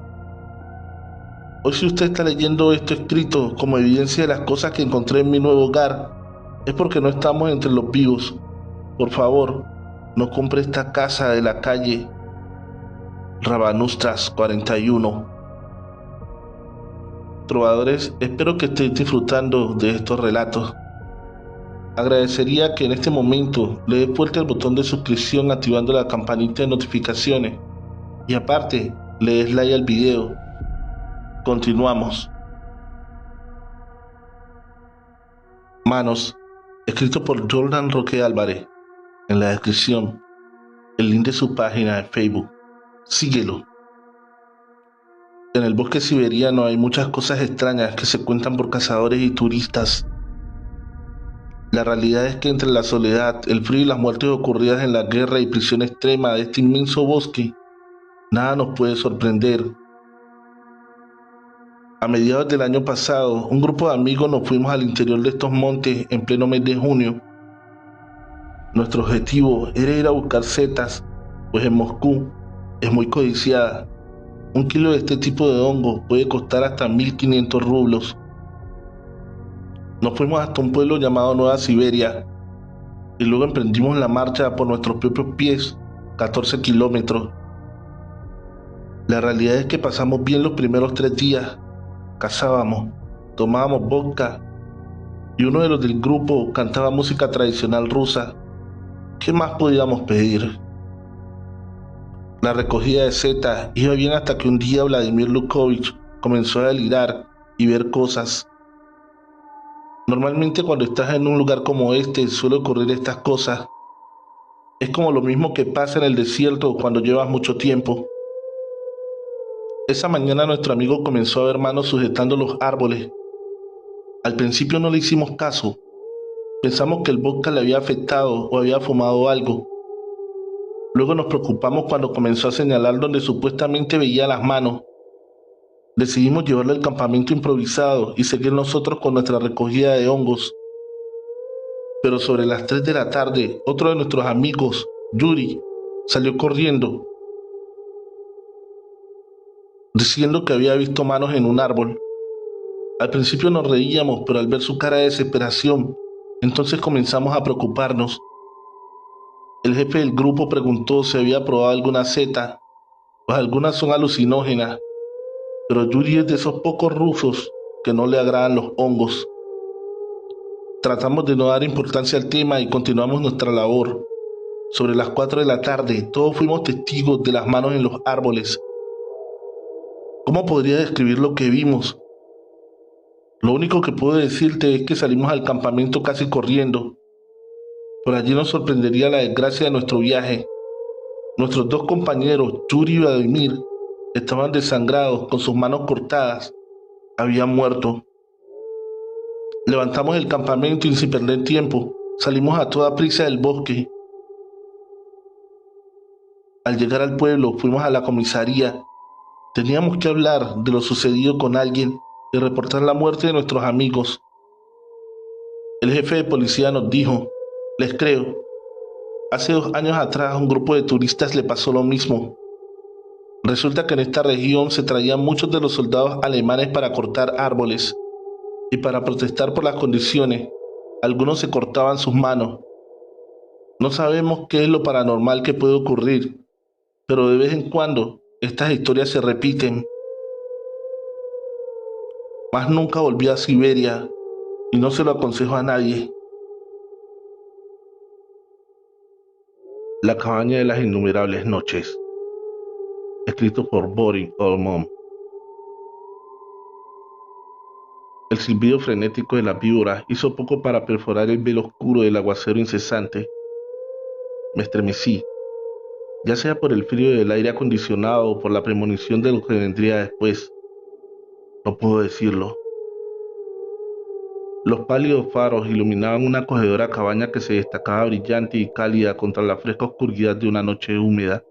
Hoy si usted está leyendo esto escrito como evidencia de las cosas que encontré en mi nuevo hogar, es porque no estamos entre los vivos. Por favor, no compre esta casa de la calle Rabanustras 41. Trovadores, espero que estéis disfrutando de estos relatos. Agradecería que en este momento le dé fuerte al botón de suscripción activando la campanita de notificaciones y aparte le des like al video. Continuamos. Manos, escrito por Jordan Roque Álvarez. En la descripción, el link de su página de Facebook. Síguelo. En el bosque siberiano hay muchas cosas extrañas que se cuentan por cazadores y turistas. La realidad es que entre la soledad, el frío y las muertes ocurridas en la guerra y prisión extrema de este inmenso bosque, nada nos puede sorprender. A mediados del año pasado, un grupo de amigos nos fuimos al interior de estos montes en pleno mes de junio. Nuestro objetivo era ir a buscar setas, pues en Moscú es muy codiciada. Un kilo de este tipo de hongo puede costar hasta 1.500 rublos. Nos fuimos hasta un pueblo llamado Nueva Siberia y luego emprendimos la marcha por nuestros propios pies, 14 kilómetros. La realidad es que pasamos bien los primeros 3 días. Cazábamos, tomábamos vodka y uno de los del grupo cantaba música tradicional rusa. ¿Qué más podíamos pedir? La recogida de setas iba bien hasta que un día Vladimir Lukovich comenzó a delirar y ver cosas. Normalmente cuando estás en un lugar como este suele ocurrir estas cosas. Es como lo mismo que pasa en el desierto cuando llevas mucho tiempo. Esa mañana nuestro amigo comenzó a ver manos sujetando los árboles. Al principio no le hicimos caso. Pensamos que el vodka le había afectado o había fumado algo. Luego nos preocupamos cuando comenzó a señalar donde supuestamente veía las manos. Decidimos llevarlo al campamento improvisado y seguir nosotros con nuestra recogida de hongos. Pero sobre las 3 de la tarde, otro de nuestros amigos, Yuri, salió corriendo, diciendo que había visto manos en un árbol. Al principio nos reíamos, pero al ver su cara de desesperación, entonces comenzamos a preocuparnos. El jefe del grupo preguntó si había probado alguna seta, pues algunas son alucinógenas, pero Yuri es de esos pocos rusos que no le agradan los hongos. Tratamos de no dar importancia al tema y continuamos nuestra labor. Sobre las 4 de la tarde, todos fuimos testigos de las manos en los árboles. ¿Cómo podría describir lo que vimos? Lo único que puedo decirte es que salimos al campamento casi corriendo. Por allí nos sorprendería la desgracia de nuestro viaje. Nuestros dos compañeros, Yuri y Vladimir, estaban desangrados, con sus manos cortadas. Habían muerto. Levantamos el campamento y sin perder tiempo, salimos a toda prisa del bosque. Al llegar al pueblo, fuimos a la comisaría. Teníamos que hablar de lo sucedido con alguien y reportar la muerte de nuestros amigos. El jefe de policía nos dijo: les creo, hace 2 años atrás a un grupo de turistas le pasó lo mismo. Resulta que en esta región se traían muchos de los soldados alemanes para cortar árboles y para protestar por las condiciones. Algunos se cortaban sus manos. No sabemos qué es lo paranormal que puede ocurrir, pero de vez en cuando estas historias se repiten. Más nunca volví a Siberia y no se lo aconsejo a nadie. La cabaña de las innumerables noches. Escrito por Boris Olmon. El silbido frenético de las víboras hizo poco para perforar el velo oscuro del aguacero incesante. Me estremecí, ya sea por el frío del aire acondicionado o por la premonición de lo que vendría después. No puedo decirlo. Los pálidos faros iluminaban una acogedora cabaña que se destacaba brillante y cálida contra la fresca oscuridad de una noche húmeda.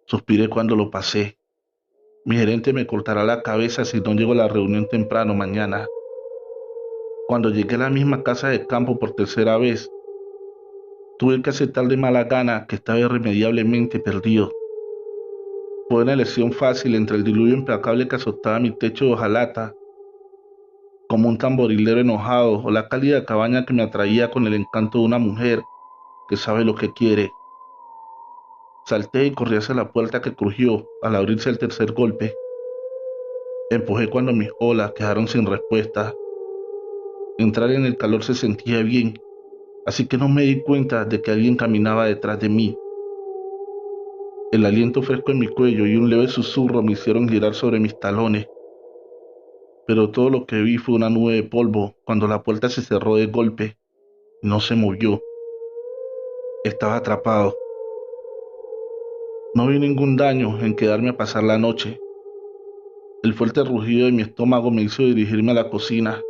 Suspiré cuando lo pasé. Mi gerente me cortará la cabeza si no llego a la reunión temprano mañana. Cuando llegué a la misma casa de campo por tercera vez, tuve que aceptar de mala gana que estaba irremediablemente perdido. Fue una elección fácil entre el diluvio implacable que azotaba mi techo de hojalata, como un tamborilero enojado, o la cálida cabaña que me atraía con el encanto de una mujer que sabe lo que quiere. Salté y corrí hacia la puerta que crujió al abrirse el tercer golpe. Empujé cuando mis olas quedaron sin respuesta. Entrar en el calor se sentía bien, así que no me di cuenta de que alguien caminaba detrás de mí. El aliento fresco en mi cuello y un leve susurro me hicieron girar sobre mis talones. Pero todo lo que vi fue una nube de polvo cuando la puerta se cerró de golpe y no se movió. Estaba atrapado. No vi ningún daño en quedarme a pasar la noche. El fuerte rugido de mi estómago me hizo dirigirme a la cocina.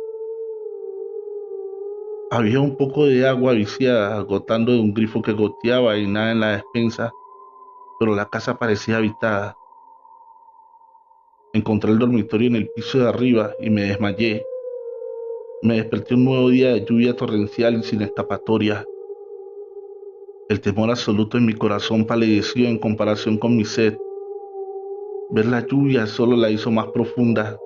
Había un poco de agua viciada gotando de un grifo que goteaba y nada en la despensa, pero la casa parecía habitada. Encontré el dormitorio en el piso de arriba y me desmayé. Me desperté un nuevo día de lluvia torrencial y sin escapatoria. El temor absoluto en mi corazón palideció en comparación con mi sed. Ver la lluvia solo la hizo más profunda.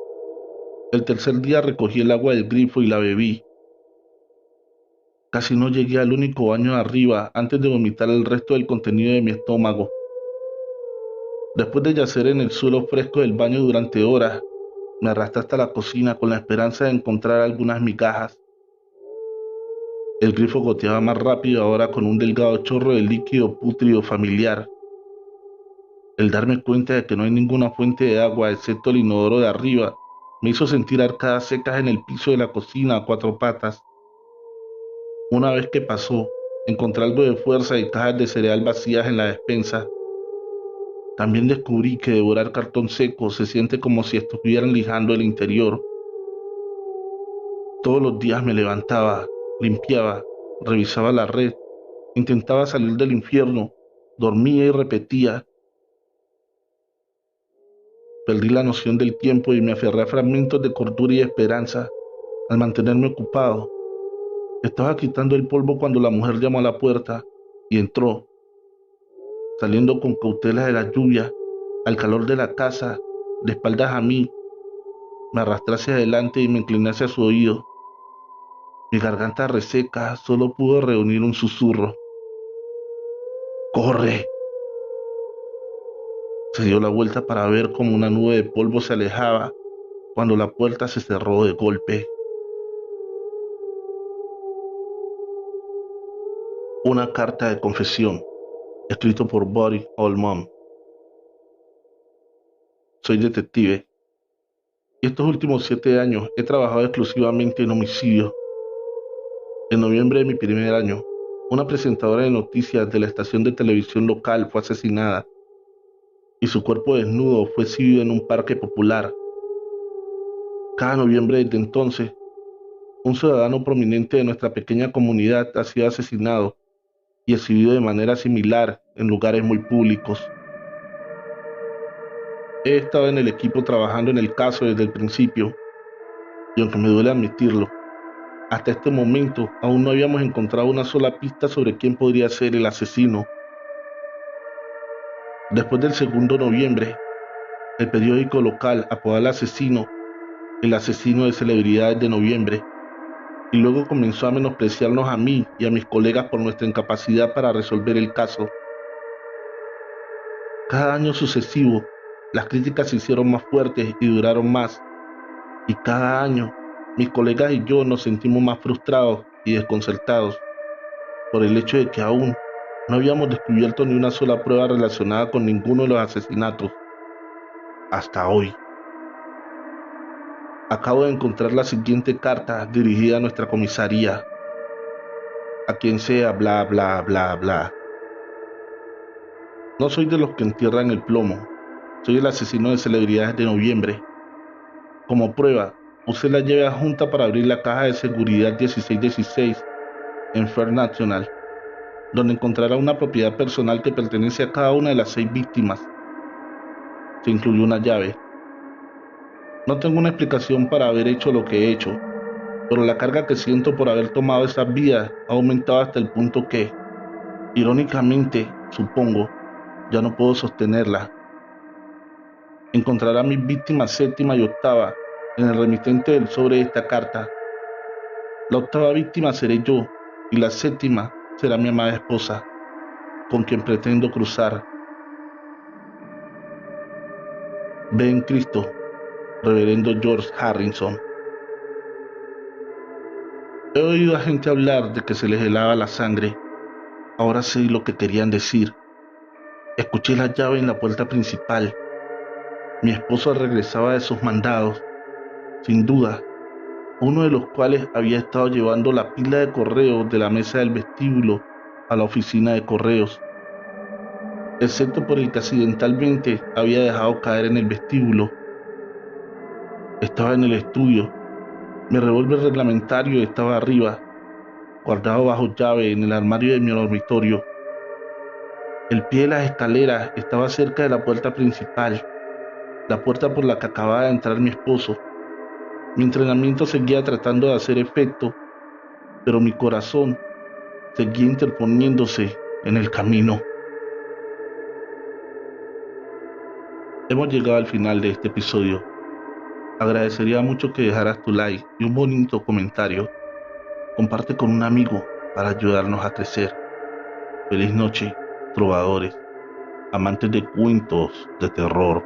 El tercer día recogí el agua del grifo y la bebí. Casi no llegué al único baño de arriba antes de vomitar el resto del contenido de mi estómago. Después de yacer en el suelo fresco del baño durante horas, me arrastré hasta la cocina con la esperanza de encontrar algunas migajas. El grifo goteaba más rápido ahora con un delgado chorro de líquido pútrido familiar. El darme cuenta de que no hay ninguna fuente de agua excepto el inodoro de arriba me hizo sentir arcadas secas en el piso de la cocina a cuatro patas. Una vez que pasó, encontré algo de fuerza y cajas de cereal vacías en la despensa. También descubrí que devorar cartón seco se siente como si estuvieran lijando el interior. Todos los días me levantaba, limpiaba, revisaba la red, intentaba salir del infierno, dormía y repetía. Perdí la noción del tiempo y me aferré a fragmentos de cordura y esperanza al mantenerme ocupado. Estaba quitando el polvo cuando la mujer llamó a la puerta y entró, saliendo con cautela de la lluvia, al calor de la casa, de espaldas a mí. Me arrastré hacia adelante y me incliné hacia su oído. Mi garganta reseca solo pudo reunir un susurro. ¡Corre! Se dio la vuelta para ver cómo una nube de polvo se alejaba cuando la puerta se cerró de golpe. Una carta de confesión, escrito por Boris Olmon. Soy detective y estos últimos 7 años he trabajado exclusivamente en homicidios. En noviembre de mi primer año, una presentadora de noticias de la estación de televisión local fue asesinada y su cuerpo desnudo fue exhibido en un parque popular. Cada noviembre desde entonces, un ciudadano prominente de nuestra pequeña comunidad ha sido asesinado y exhibido de manera similar en lugares muy públicos. He estado en el equipo trabajando en el caso desde el principio, y aunque me duele admitirlo, hasta este momento aún no habíamos encontrado una sola pista sobre quién podría ser el asesino. Después del 2 de noviembre, el periódico local apodó al asesino el asesino de celebridades de noviembre, y luego comenzó a menospreciarnos a mí y a mis colegas por nuestra incapacidad para resolver el caso. Cada año sucesivo, las críticas se hicieron más fuertes y duraron más, y cada año mis colegas y yo nos sentimos más frustrados y desconcertados por el hecho de que aún no habíamos descubierto ni una sola prueba relacionada con ninguno de los asesinatos. Hasta hoy. Acabo de encontrar la siguiente carta dirigida a nuestra comisaría. A quien sea, bla, bla, bla, bla. No soy de los que entierran el plomo. Soy el asesino de celebridades de noviembre. Como prueba, usé la llave adjunta para abrir la caja de seguridad 1616 en Fair National, donde encontrará una propiedad personal que pertenece a cada una de las 6 víctimas. Se incluyó una llave. No tengo una explicación para haber hecho lo que he hecho, pero la carga que siento por haber tomado esas vidas ha aumentado hasta el punto que, irónicamente, supongo, ya no puedo sostenerla. Encontrará a mis víctimas séptima y octava en el remitente del sobre de esta carta. La octava víctima seré yo y la séptima será mi amada esposa, con quien pretendo cruzar. Ve en Cristo, Reverendo George Harrison. He oído a gente hablar de que se les helaba la sangre. Ahora sé lo que querían decir. Escuché la llave en la puerta principal. Mi esposo regresaba de sus mandados, sin duda, uno de los cuales había estado llevando la pila de correos de la mesa del vestíbulo a la oficina de correos, excepto por el que accidentalmente había dejado caer en el vestíbulo. Estaba en el estudio. Mi revólver reglamentario estaba arriba, guardado bajo llave en el armario de mi dormitorio. El pie de las escaleras estaba cerca de la puerta principal, la puerta por la que acababa de entrar mi esposo. Mi entrenamiento seguía tratando de hacer efecto, pero mi corazón seguía interponiéndose en el camino. Hemos llegado al final de este episodio. Agradecería mucho que dejaras tu like y un bonito comentario. Comparte con un amigo para ayudarnos a crecer. Feliz noche, trovadores, amantes de cuentos de terror.